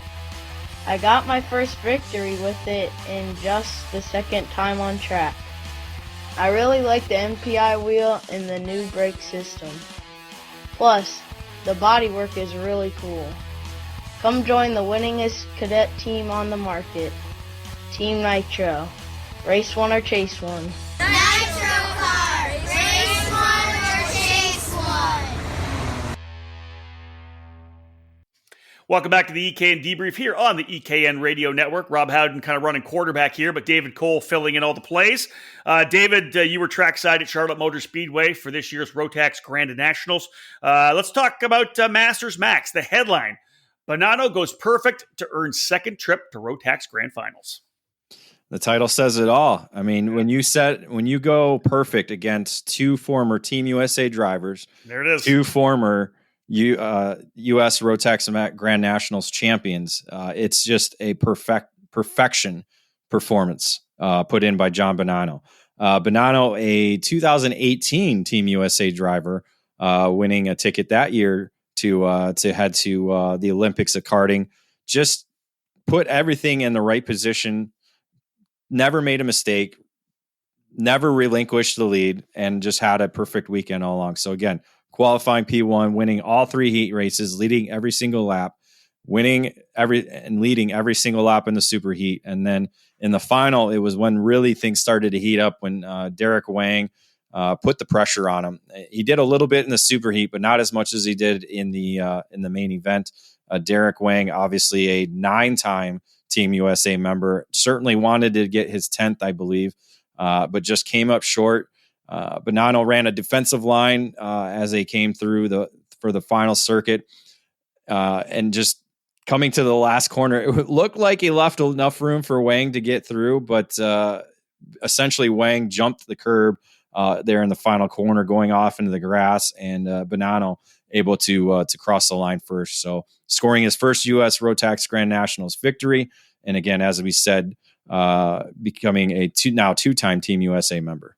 I got my first victory with it in just the second time on track. I really like the MPI wheel and the new brake system. Plus, the bodywork is really cool. Come join the winningest cadet team on the market. Team Nitro. Race one or chase one. Nitro Kart! Race one or chase one! Welcome back to the EKN Debrief here on the EKN Radio Network. Rob Howden kind of running quarterback here, but David Cole filling in all the plays. David, you were trackside at Charlotte Motor Speedway for this year's Rotax Grand Nationals. Let's talk about Masters Max, the headline. Bonanno goes perfect to earn second trip to Rotax Grand Finals. The title says it all. I mean, when you go perfect against two former Team USA drivers, there it is. Two former U.S. Rotax Grand Nationals champions. It's just a perfection performance put in by John Bonanno. Bonanno, a 2018 Team USA driver, winning a ticket that year to head to the Olympics of karting. Just put everything in the right position. Never made a mistake. Never relinquished the lead, and just had a perfect weekend all along. So again, qualifying P1, winning all three heat races, leading every single lap, leading every single lap in the super heat. And then in the final, it was when really things started to heat up, when Derek Wang put the pressure on him. He did a little bit in the super heat, but not as much as he did in the main event. Derek Wang, obviously a 9-time Team USA member, certainly wanted to get his 10th, I believe, but just came up short. Bonanno ran a defensive line as they came through for the final circuit, and just coming to the last corner, it looked like he left enough room for Wang to get through, but essentially Wang jumped the curb there in the final corner, going off into the grass, and Bonanno able to cross the line first. So scoring his first U.S. Rotax Grand Nationals victory, and again, as we said, becoming a two-time Team USA member.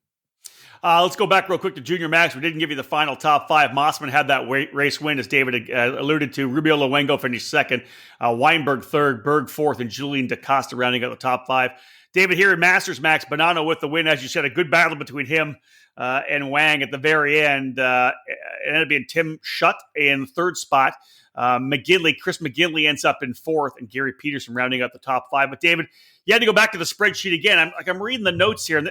Let's go back real quick to Junior Max. We didn't give you the final top five. Mossman had that race win, as David alluded to. Rubio Luengo finished second, Weinberg third, Berg fourth, and Julian DaCosta rounding out the top five. David, here in Masters Max, Bonanno with the win. As you said, a good battle between him and Wang at the very end. It ended up being Tim Schutt in third spot. Chris McGinley ends up in fourth, and Gary Peterson rounding out the top five. But David, you had to go back to the spreadsheet again. I'm reading the notes here, and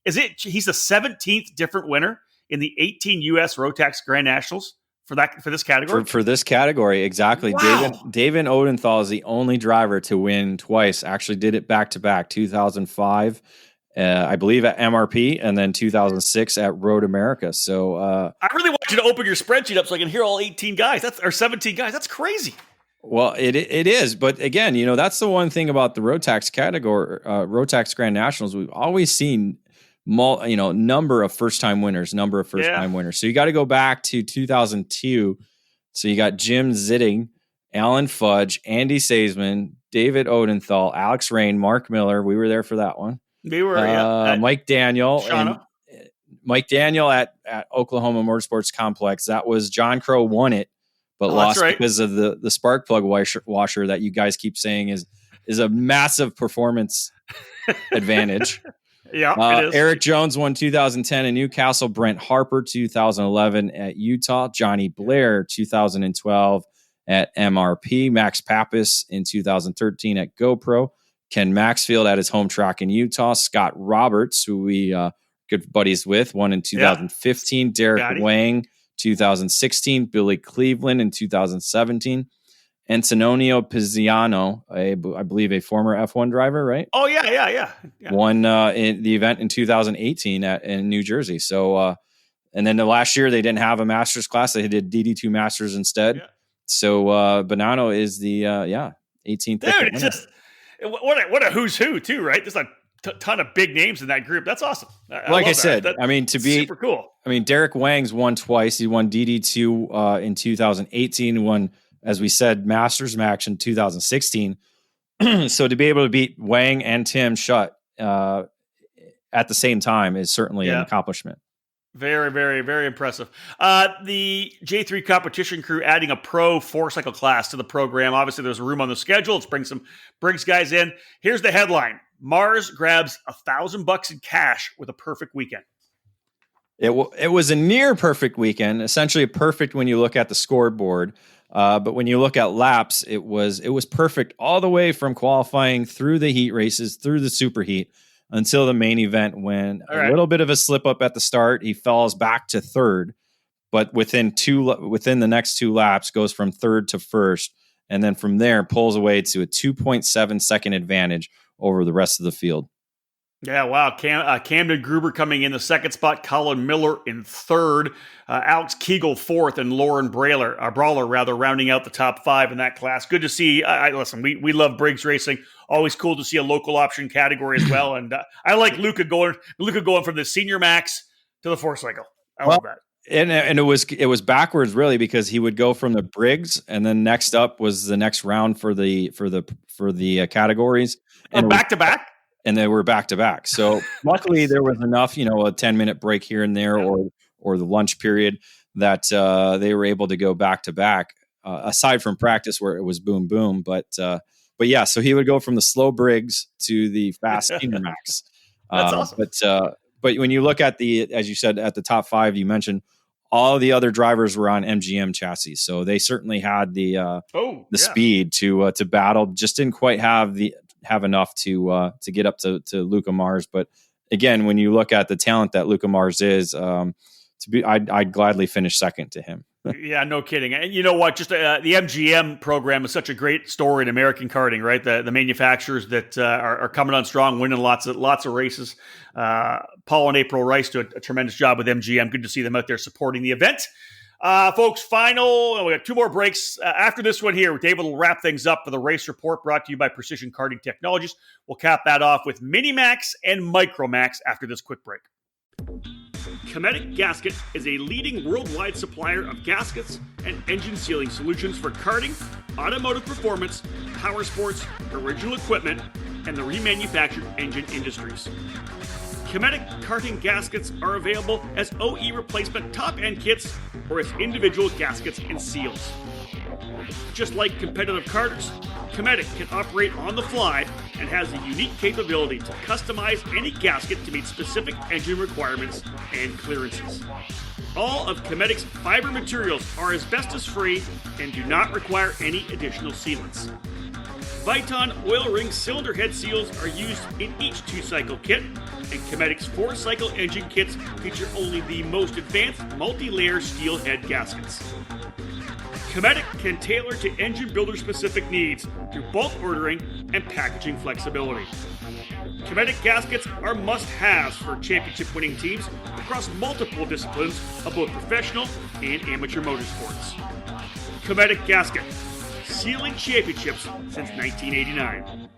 he's the 17th different winner in the 18 U.S. Rotax Grand Nationals for this category? For this category, exactly. Wow. David Odenthal is the only driver to win twice. Actually did it back-to-back, 2005, I believe at MRP, and then 2006 at Road America. So I really want you to open your spreadsheet up so I can hear all 18 guys. Or 17 guys. That's crazy. Well, it is. But again, that's the one thing about the Rotax category, Rotax Grand Nationals. We've always seen number of first-time winners. So you got to go back to 2002. So you got Jim Zitting, Alan Fudge, Andy Saisman, David Odenthal, Alex Rain, Mark Miller. We were there for that one. We were, Mike Daniel. Shauna. And Mike Daniel at Oklahoma Motorsports Complex. That was John Crow won it, but lost because of the spark plug washer that you guys keep saying is a massive performance advantage. Yeah, it is. Eric Jones won 2010 in Newcastle. Brent Harper 2011 at Utah. Johnny Blair 2012 at MRP. Max Pappas in 2013 at GoPro. Ken Maxfield at his home track in Utah. Scott Roberts, who we good buddies with, won in 2015. Derek Wang 2016. Billy Cleveland in 2017. Antonio Pizziano, I believe a former F1 driver, right? Oh, yeah. Won in the event in 2018 in New Jersey. So, and then the last year they didn't have a Masters class. They did DD2 Masters instead. Yeah. So, Bonanno is the 18th. Dude, it's just what a who's who too, right? There's a ton of big names in that group. That's awesome. Like I said, to be super cool. I mean, Derek Wang's won twice. He won DD2 in 2018. Won, as we said, Masters match in 2016. So to be able to beat Wang and Tim Schutt at the same time is certainly an accomplishment. Very, very, very impressive. The J3 competition crew adding a pro 4-cycle class to the program. Obviously, there's room on the schedule. Let's bring some Briggs guys in. Here's the headline. Mars grabs $1,000 in cash with a perfect weekend. It was a near perfect weekend, essentially perfect when you look at the scoreboard. But when you look at laps, it was perfect all the way from qualifying through the heat races, through the superheat, until the main event when a little bit of a slip up at the start. He falls back to third, but within the next 2 laps goes from third to first. And then from there pulls away to a 2.7 second advantage over the rest of the field. Yeah, wow. Camden Gruber coming in the second spot, Colin Miller in third, Alex Kegel fourth, and Lauren Brawler rounding out the top 5 in that class. Good to see. Listen, we love Briggs Racing. Always cool to see a local option category as well. And I like Luca going from the senior max to the 4-cycle. I love that. And it was backwards really, because he would go from the Briggs, and then next up was the next round for the categories, and back to back. And they were back to back. So luckily there was enough, a 10-minute break here and there, or the lunch period, that they were able to go back to back. Aside from practice where it was boom boom, but yeah. So he would go from the slow Briggs to the fast senior max. That's awesome. But when you look at as you said, at the top 5, you mentioned all the other drivers were on MGM chassis, so they certainly had the speed to battle. Just didn't quite have enough to get up to Luca Mars. But again, when you look at the talent that Luca Mars is, I'd gladly finish second to him. Yeah, no kidding. And you know what? Just the MGM program is such a great story in American karting, right? The manufacturers that are coming on strong, winning lots of races. Paul and April Rice do a tremendous job with MGM. Good to see them out there supporting the event. Folks, we got 2 more breaks. After this one here, David will wrap things up for the race report brought to you by Precision Karting Technologies. We'll cap that off with Minimax and Micromax after this quick break. Cometic Gasket is a leading worldwide supplier of gaskets and engine sealing solutions for karting, automotive performance, power sports, original equipment, and the remanufactured engine industries. Cometic karting gaskets are available as OE replacement top-end kits or as individual gaskets and seals. Just like competitive karters, Cometic can operate on the fly and has the unique capability to customize any gasket to meet specific engine requirements and clearances. All of Cometic's fiber materials are asbestos-free and do not require any additional sealants. Viton oil ring cylinder head seals are used in each 2-cycle kit, and Cometic's 4-cycle engine kits feature only the most advanced multi-layer steel head gaskets. Cometic can tailor to engine builder-specific needs through bulk ordering and packaging flexibility. Cometic gaskets are must-haves for championship-winning teams across multiple disciplines of both professional and amateur motorsports. Cometic Gasket, sealing championships since 1989.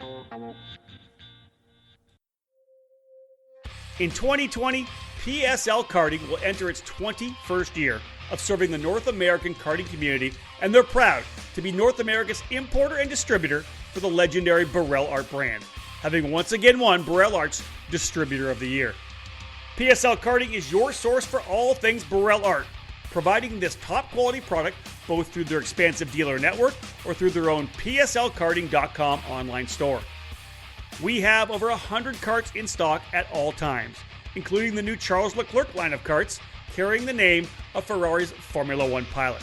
In 2020, PSL Karting will enter its 21st year of serving the North American karting community, and they're proud to be North America's importer and distributor for the legendary Burrell Art brand, having once again won Burrell Art's Distributor of the Year. PSL Karting is your source for all things Burrell Art, providing this top-quality product both through their expansive dealer network or through their own PSLkarting.com online store. We have over 100 carts in stock at all times, including the new Charles Leclerc line of carts carrying the name of Ferrari's Formula One pilot.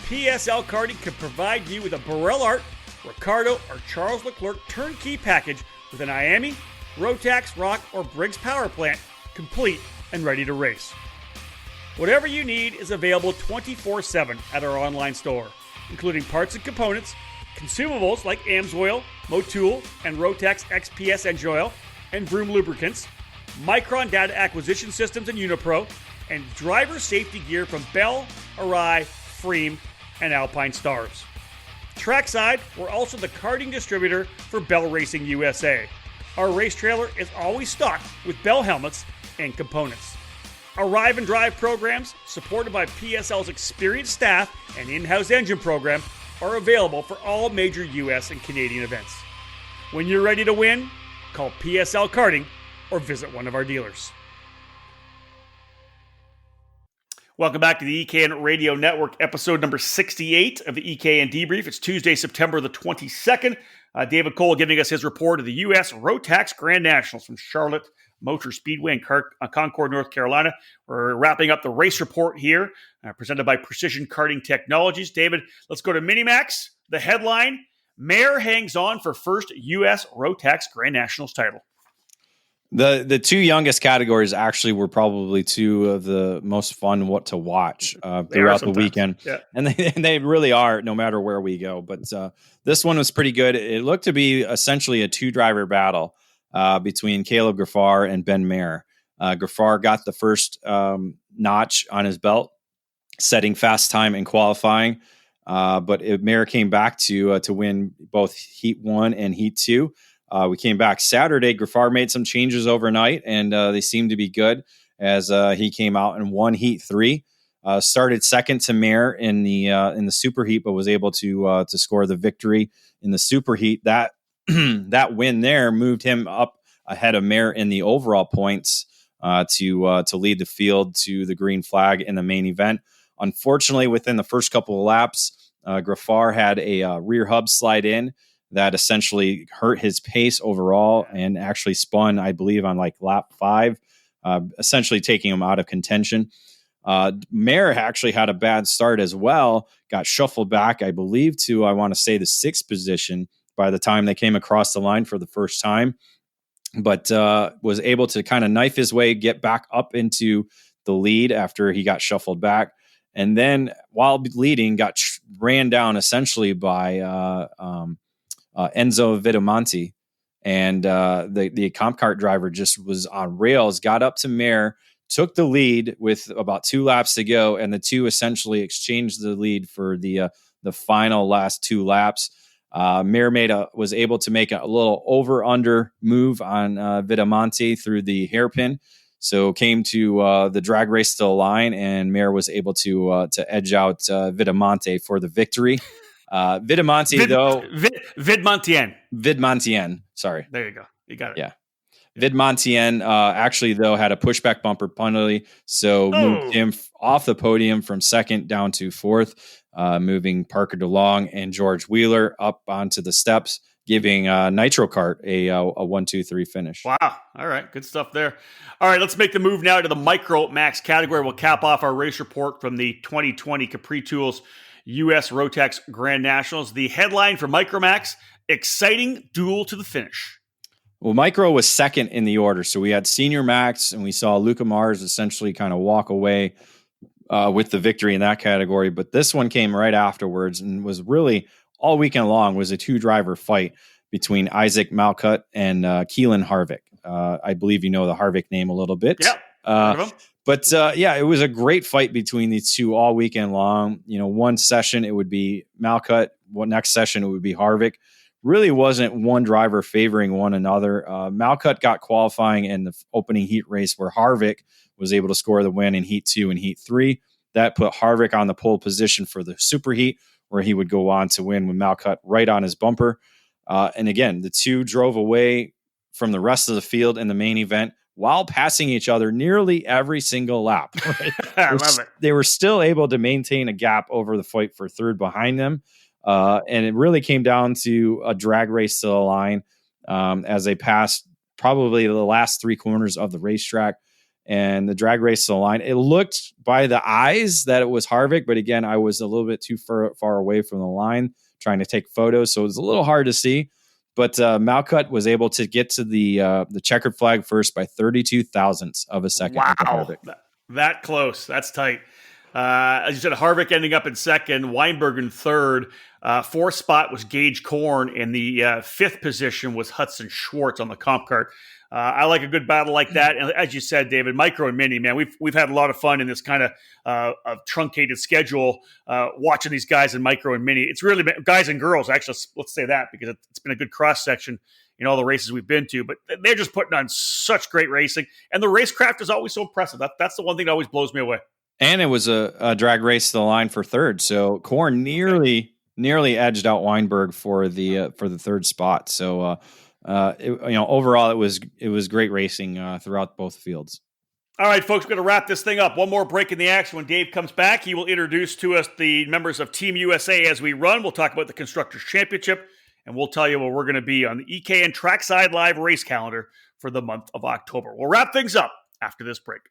PSL Karting can provide you with a Burrell Art, Ricardo, or Charles Leclerc turnkey package with an IAME, Rotax, Rock, or Briggs power plant, complete and ready to race. Whatever you need is available 24/7 at our online store, including parts and components, consumables like AMSOIL, Motul, and Rotax XPS engine oil, and Vroom lubricants, Micron data acquisition systems and Unipro, and driver safety gear from Bell, Arai, Freem, and Alpine Stars. Trackside, we're also the karting distributor for Bell Racing USA. Our race trailer is always stocked with Bell helmets and components. Arrive and Drive programs, supported by PSL's experienced staff and in-house engine program, are available for all major US and Canadian events. When you're ready to win, call PSL Karting or visit one of our dealers. Welcome back to the EKN Radio Network, episode number 68 of the EKN Debrief. It's Tuesday, September the 22nd. David Cole giving us his report of the U.S. Rotax Grand Nationals from Charlotte Motor Speedway in Concord, North Carolina. We're wrapping up the race report here, presented by Precision Karting Technologies. David, let's go to Minimax. The headline, Mayer hangs on for first U.S. Rotax Grand Nationals title. The two youngest categories actually were probably two of the most fun to watch throughout the weekend. Yeah. And they really are, no matter where we go. But this one was pretty good. It looked to be essentially a two-driver battle between Caleb Graffar and Ben Mayer. Graffar got the first notch on his belt, setting fast time in qualifying. But Mayer came back to win both Heat 1 and Heat 2. We came back Saturday. Graffar made some changes overnight, and they seemed to be good as he came out and won Heat 3. Started second to Mayer in the Super Heat, but was able to score the victory in the Super Heat. That that win there moved him up ahead of Mayer in the overall points to lead the field to the green flag in the main event. Unfortunately, within the first couple of laps, Graffar had a rear hub slide in that essentially hurt his pace overall and actually spun, I believe, on like lap 5, essentially taking him out of contention. Mayer actually had a bad start as well, got shuffled back, I believe, to, I want to say, the 6th position by the time they came across the line for the first time, but was able to kind of knife his way, get back up into the lead after he got shuffled back. And then while leading, got ran down essentially by Enzo Vitamonti, and the comp kart driver just was on rails, got up to Mayer, took the lead with about 2 laps to go, and the two essentially exchanged the lead for the final last 2 laps. Mayer was able to make a little over-under move on Vitamonti through the hairpin, so came to the drag race to the line, and Mayer was able to edge out Vitamonti for the victory. Vidmontien. Sorry. There you go. You got it. Yeah. Vidmontien actually, though, had a pushback bumper penalty, so moved him off the podium from 2nd down to 4th, moving Parker DeLong and George Wheeler up onto the steps, giving Nitro Kart a 1-2-3 finish. Wow. All right. Good stuff there. All right. Let's make the move now to the Micro Max category. We'll cap off our race report from the 2020 Capri Tools U.S. Rotax Grand Nationals. The headline for Micromax, exciting duel to the finish. Well, Micro was 2nd in the order. So we had Senior Max, and we saw Luca Mars essentially kind of walk away with the victory in that category. But this one came right afterwards and was really all weekend long was a 2-driver fight between Isaac Malcutt and Keelan Harvick. I believe you know the Harvick name a little bit. Yep. But it was a great fight between these two all weekend long. You know, one session it would be Malcutt, next session it would be Harvick. Really wasn't one driver favoring one another. Malcutt got qualifying in the opening heat race where Harvick was able to score the win in Heat 2 and Heat 3. That put Harvick on the pole position for the Super Heat, where he would go on to win with Malcutt right on his bumper. And again, the two drove away from the rest of the field in the main event while passing each other nearly every single lap. Right? I love it. They were still able to maintain a gap over the fight for 3rd behind them. And it really came down to a drag race to the line. as they passed probably the last three corners of the racetrack. And the drag race to the line, it looked by the eyes that it was Harvick, but again, I was a little bit too far away from the line trying to take photos, so it was a little hard to see. But Malcutt was able to get to the checkered flag first by 32 thousandths of a second. Wow, that close. That's tight. As you said, Harvick ending up in second, Weinberg in third. Fourth spot was Gage Korn, and the fifth position was Hudson Schwartz on the comp cart. I like a good battle like that. And as you said, David, micro and mini, man, we've had a lot of fun in this kind of truncated schedule, watching these guys in micro and mini. It's really been, guys and girls, actually, let's say that, because it's been a good cross section in all the races we've been to. But they're just putting on such great racing, and the racecraft is always so impressive. That's the one thing that always blows me away. And it was a drag race to the line for third, so Korn nearly edged out Weinberg for the third spot. So. Overall, it was great racing throughout both fields. All right, folks, we're going to wrap this thing up. One more break in the action. When Dave comes back, he will introduce to us the members of Team USA as we run. We'll talk about the Constructors' Championship, and we'll tell you where we're going to be on the EKN Trackside Live race calendar for the month of October. We'll wrap things up after this break.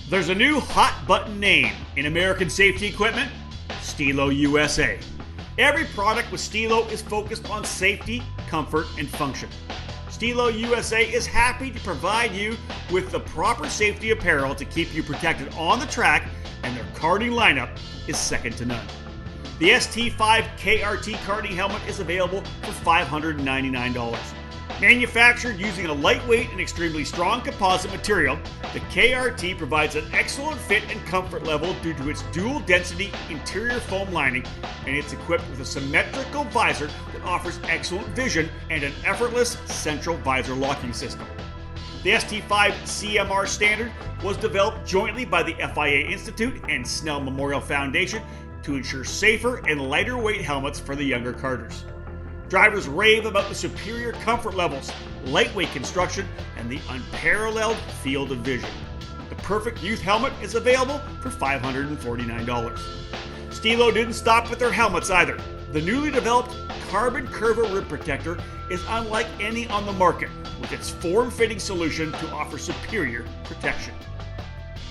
There's a new hot-button name in American safety equipment, Stilo USA. Every product with Stilo is focused on safety, comfort, and function. Stilo USA is happy to provide you with the proper safety apparel to keep you protected on the track, and their karting lineup is second to none. The ST5 KRT karting helmet is available for $599. Manufactured using a lightweight and extremely strong composite material, the KRT provides an excellent fit and comfort level due to its dual density interior foam lining, and it's equipped with a symmetrical visor that offers excellent vision and an effortless central visor locking system. The ST5 CMR standard was developed jointly by the FIA Institute and Snell Memorial Foundation to ensure safer and lighter weight helmets for the younger karters. Drivers rave about the superior comfort levels, lightweight construction, and the unparalleled field of vision. The perfect youth helmet is available for $549. Stilo didn't stop with their helmets either. The newly developed Carbon Curva Rib Protector is unlike any on the market, with its form-fitting solution to offer superior protection.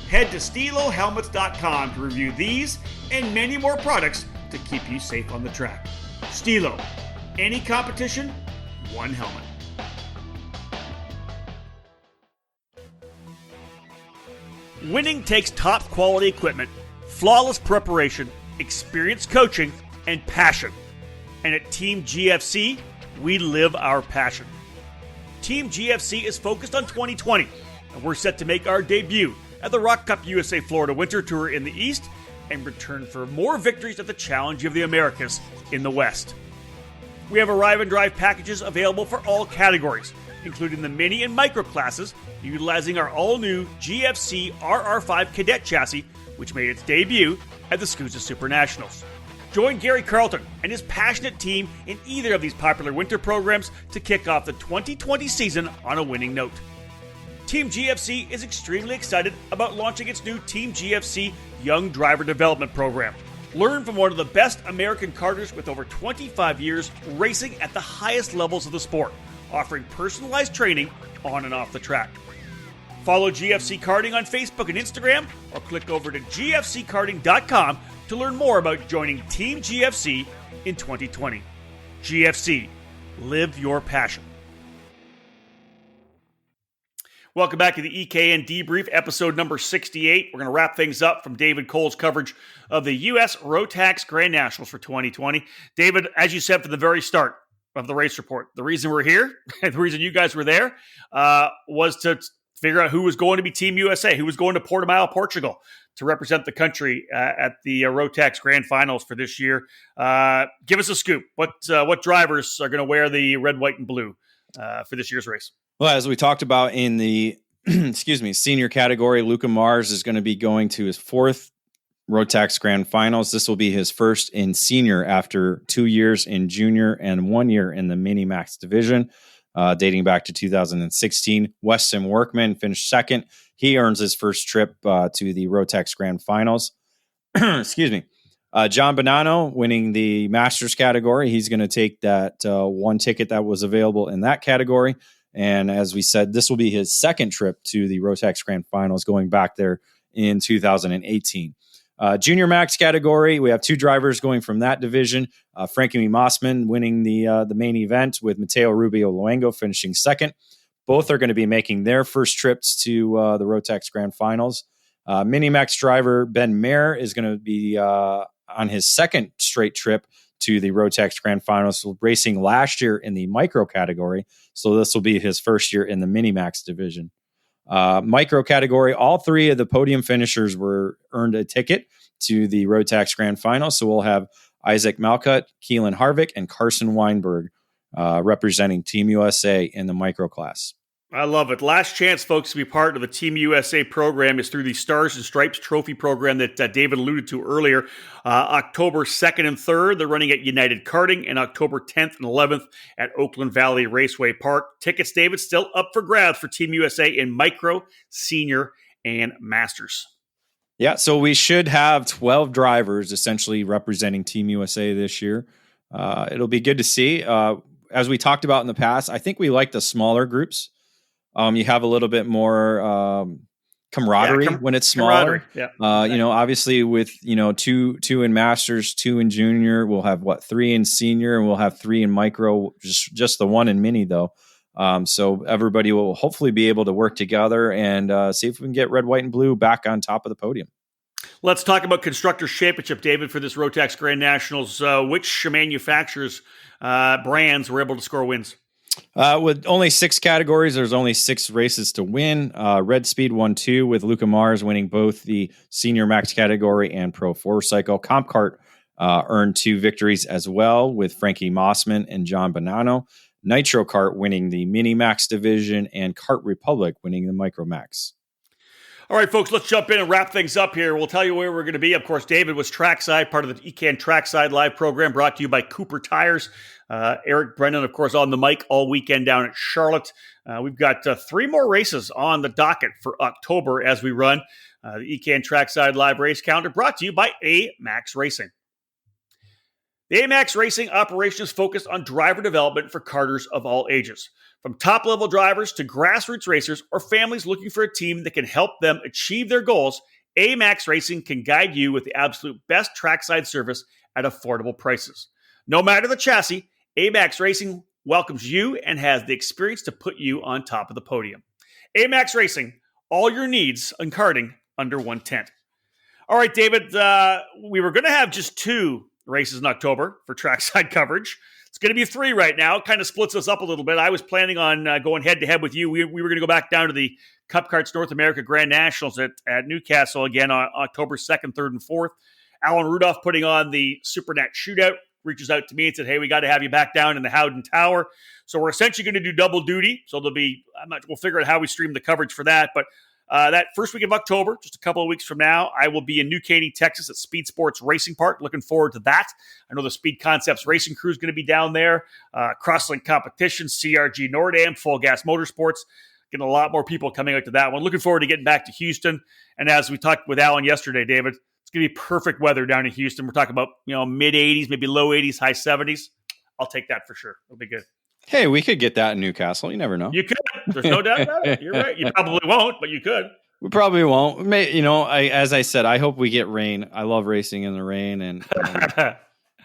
Head to StiloHelmets.com to review these and many more products to keep you safe on the track. Stilo. Any competition, one helmet. Winning takes top quality equipment, flawless preparation, experienced coaching, and passion. And at Team GFC, we live our passion. Team GFC is focused on 2020, and we're set to make our debut at the Rock Cup USA Florida Winter Tour in the East and return for more victories at the Challenge of the Americas in the West. We have arrive and drive packages available for all categories, including the mini and micro classes, utilizing our all-new GFC RR5 Cadet chassis, which made its debut at the SCUSA Super Nationals. Join Gary Carlton and his passionate team in either of these popular winter programs to kick off the 2020 season on a winning note. Team GFC is extremely excited about launching its new Team GFC Young Driver Development Program. Learn from one of the best American karters with over 25 years racing at the highest levels of the sport, offering personalized training on and off the track. Follow GFC Karting on Facebook and Instagram, or click over to gfckarting.com to learn more about joining Team GFC in 2020. GFC, live your passion. Welcome back to the EKN Debrief, episode number 68. We're going to wrap things up from David Cole's coverage of the U.S. Rotax Grand Nationals for 2020. David, as you said from the very start of the race report, the reason we're here, and the reason you guys were there, was to figure out who was going to be Team USA, who was going to Portimao, Portugal, to represent the country at the Rotax Grand Finals for this year. Give us a scoop. What drivers are going to wear the red, white, and blue for this year's race? Well, as we talked about in the senior category, Luca Mars is going to be going to his fourth Rotax Grand Finals. This will be his first in senior after 2 years in junior and 1 year in the Mini Max division, dating back to 2016. Weston Workman finished second. He earns his first trip to the Rotax Grand Finals. Excuse me. John Bonanno winning the Masters category. He's going to take that one ticket that was available in that category. And as we said, this will be his second trip to the Rotax Grand Finals, going back there in 2018. Junior Max category, we have 2 drivers going from that division. Frankie Mossman winning the main event, with Mateo Rubio Luengo finishing second. Both are going to be making their first trips to the Rotax Grand Finals. Mini Max driver Ben Mayer is going to be on his second straight trip to the Rotax Grand Finals, racing last year in the micro category. So this will be his first year in the Mini Max division. Micro category, all 3 of the podium finishers earned a ticket to the Rotax Grand Final. So we'll have Isaac Malcutt, Keelan Harvick, and Carson Weinberg representing Team USA in the micro class. I love it. Last chance, folks, to be part of the Team USA program is through the Stars and Stripes Trophy program that David alluded to earlier. October 2nd and 3rd, they're running at United Karting, and October 10th and 11th at Oakland Valley Raceway Park. Tickets, David, still up for grabs for Team USA in Micro, Senior, and Masters. Yeah, so we should have 12 drivers essentially representing Team USA this year. It'll be good to see. As we talked about in the past, I think we like the smaller groups. You have a little bit more camaraderie when it's smaller. Yeah. Obviously with, two in Masters, 2 in Junior, we'll have 3 in Senior, and we'll have 3 in Micro, just the 1 in Mini though. So everybody will hopefully be able to work together and see if we can get red, white, and blue back on top of the podium. Let's talk about Constructors Championship, David, for this Rotax Grand Nationals. Which manufacturers, brands were able to score wins? With only 6 categories, there's only 6 races to win. Red Speed won 2, with Luca Mars winning both the Senior Max category and Pro 4 Cycle. Comp Kart earned 2 victories as well, with Frankie Mossman and John Bonanno. Nitro Kart winning the Mini Max division, and Kart Republic winning the Micro Max. All right, folks, let's jump in and wrap things up here. We'll tell you where we're going to be. Of course, David was trackside, part of the EKN Trackside Live program, brought to you by Cooper Tires. Eric Brennan, of course, on the mic all weekend down at Charlotte. We've got 3 more races on the docket for October as we run the EKN Trackside Live race calendar, brought to you by AMAX Racing. The AMAX Racing operation is focused on driver development for karters of all ages. From top-level drivers to grassroots racers or families looking for a team that can help them achieve their goals, AMAX Racing can guide you with the absolute best trackside service at affordable prices. No matter the chassis, AMAX Racing welcomes you and has the experience to put you on top of the podium. AMAX Racing, all your needs on karting under one tent. All right, David, we were going to have just 2 races in October for trackside coverage. It's going to be 3 right now. It kind of splits us up a little bit. I was planning on going head-to-head with you. We were going to go back down to the Cup Karts North America Grand Nationals at Newcastle again on October 2nd, 3rd, and 4th. Alan Rudolph putting on the SuperNat Shootout reaches out to me and said, hey, we got to have you back down in the Howden Tower. So we're essentially going to do double duty. So we'll figure out how we stream the coverage for that. But that first week of October, just a couple of weeks from now, I will be in New Caney, Texas at Speed Sports Racing Park. Looking forward to that. I know the Speed Concepts Racing Crew is going to be down there. Crosslink Competition, CRG Nordam, Full Gas Motorsports. Getting a lot more people coming out to that one. Looking forward to getting back to Houston. And as we talked with Alan yesterday, David, it's going to be perfect weather down in Houston. We're talking about, mid-80s, maybe low 80s, high 70s. I'll take that for sure. It'll be good. Hey, we could get that in Newcastle. You never know. You could. There's no doubt about it. You're right. You probably won't, but you could. We probably won't. As I said, I hope we get rain. I love racing in the rain, and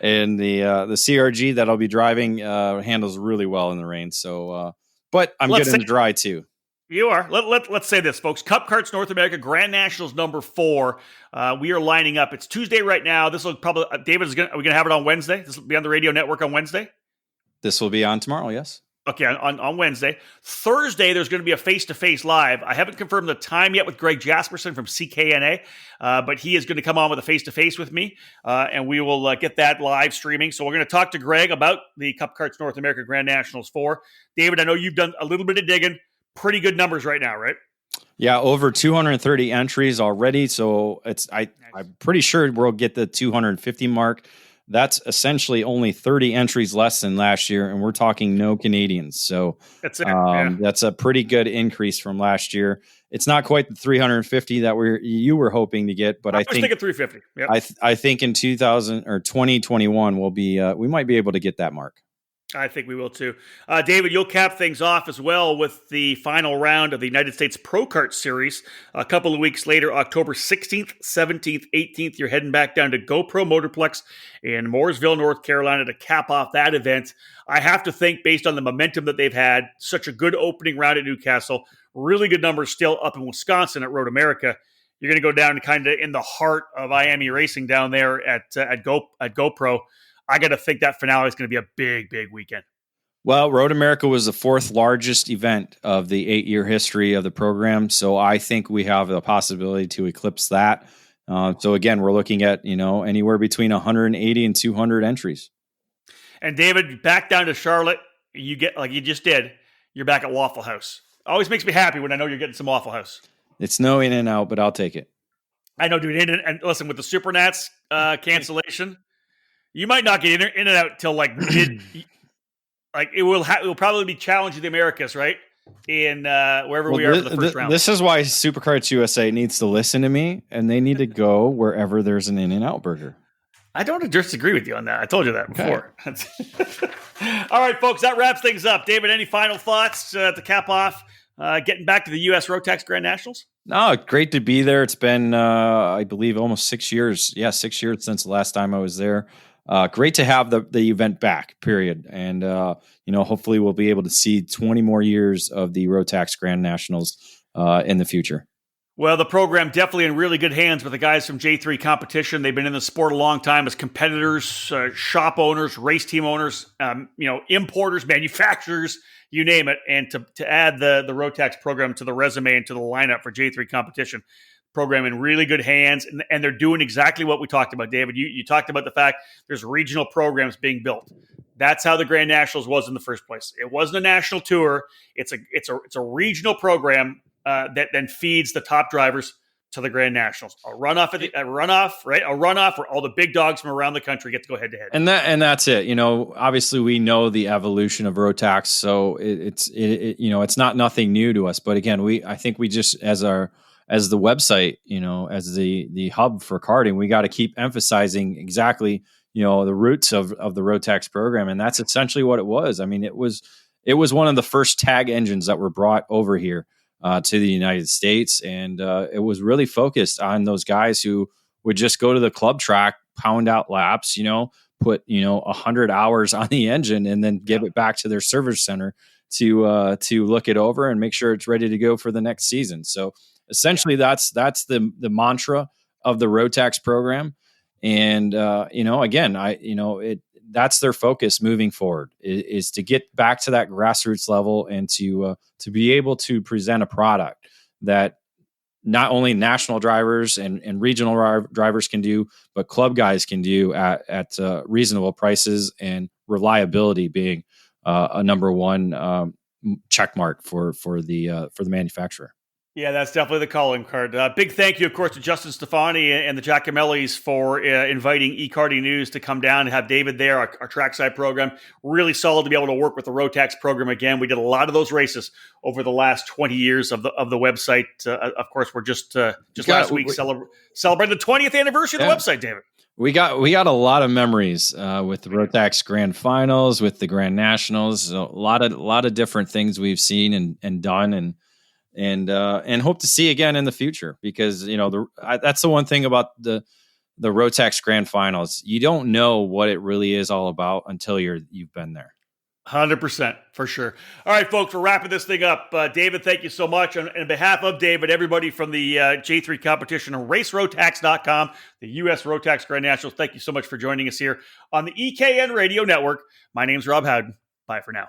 and the CRG that I'll be driving handles really well in the rain. So, but I'm good in the dry too. You are. Let's say this, folks. Cup Karts North America Grand Nationals number 4. We are lining up. It's Tuesday right now. This will probably David are we going to have it on Wednesday? This will be on the radio network on Wednesday. This will be on tomorrow, yes. Okay, on Wednesday. Thursday, there's going to be a face-to-face live. I haven't confirmed the time yet with Greg Jasperson from CKNA, but he is going to come on with a face-to-face with me, and we will get that live streaming. So we're going to talk to Greg about the Cup Karts North America Grand Nationals 4. David, I know you've done a little bit of digging. Pretty good numbers right now, right? Yeah, over 230 entries already. So I'm pretty sure we'll get the 250 mark. That's essentially only 30 entries less than last year, and we're talking no Canadians. So That's it. Yeah. that's a pretty good increase from last year. It's not quite the 350 that you were hoping to get, but I was thinking 350. Yep. I think in 2021 we might be able to get that mark. I think we will too. David, you'll cap things off as well with the final round of the United States Pro Kart Series. A couple of weeks later, October 16th, 17th, 18th, you're heading back down to GoPro Motorplex in Mooresville, North Carolina to cap off that event. I have to think, based on the momentum that they've had, such a good opening round at Newcastle, really good numbers still up in Wisconsin at Road America. You're going to go down kind of in the heart of Miami racing down there at GoPro. I got to think that finale is going to be a big, big weekend. Well, Road America was the fourth largest event of the 8-year history of the program. So I think we have the possibility to eclipse that. So again, we're looking at, anywhere between 180 and 200 entries. And David, back down to Charlotte, you get, like you just did, you're back at Waffle House. Always makes me happy when I know you're getting some Waffle House. It's no In-N-Out, but I'll take it. I know, dude. And listen, with the Supernats cancellation, you might not get in and out till like mid. Like it will probably be challenging the Americas, right? In wherever we are for the first round. This is why Supercarts USA needs to listen to me, and they need to go wherever there's an In-N-Out burger. I don't disagree with you on that. I told you that before. All right, folks, that wraps things up. David, any final thoughts to cap off? Getting back to the U.S. Rotax Grand Nationals? No, great to be there. It's been, I believe, almost 6 years. Yeah, 6 years since the last time I was there. Great to have the event back, period. And, hopefully we'll be able to see 20 more years of the Rotax Grand Nationals in the future. Well, the program definitely in really good hands with the guys from J3 Competition. They've been in the sport a long time as competitors, shop owners, race team owners, importers, manufacturers, you name it. And to add the Rotax program to the resume and to the lineup for J3 Competition, program in really good hands, and they're doing exactly what we talked about, David. You talked about the fact there's regional programs being built. That's how the Grand Nationals was in the first place. It wasn't a national tour. It's a regional program that then feeds the top drivers to the Grand Nationals. A runoff where all the big dogs from around the country get to go head to head. And that's it. Obviously we know the evolution of Rotax, so it's not nothing new to us. But again, I think we just as the website, as the hub for karting, we got to keep emphasizing exactly, the roots of the Rotax program. And that's essentially what it was. I mean, it was one of the first tag engines that were brought over here to the United States. And it was really focused on those guys who would just go to the club track, pound out laps, put, 100 hours on the engine and then give it back to their service center to look it over and make sure it's ready to go for the next season. So essentially that's the mantra of the Rotax program. And, that's their focus moving forward is to get back to that grassroots level and to be able to present a product that not only national drivers and regional drivers can do, but club guys can do at reasonable prices, and reliability being a number one check mark for the manufacturer. Yeah, that's definitely the calling card. Big thank you, of course, to Justin Stefani and the Giacomellis for inviting eKarting News to come down and have David there, our trackside program. Really solid to be able to work with the Rotax program again. We did a lot of those races over the last 20 years of the website. Of course, we're just last week celebrating the 20th anniversary of the website, David. We got a lot of memories with the Rotax Grand Finals, with the Grand Nationals. A lot of different things we've seen and done and hope to see again in the future, because that's the one thing about the Rotax Grand Finals. You don't know what it really is all about until you've been there. 100% for sure. All right, folks, we're wrapping this thing up. David, thank you so much. On behalf of David, everybody from the J3 competition and RaceRotax.com, the U.S. Rotax Grand Nationals, thank you so much for joining us here on the EKN Radio Network. My name's Rob Howden. Bye for now.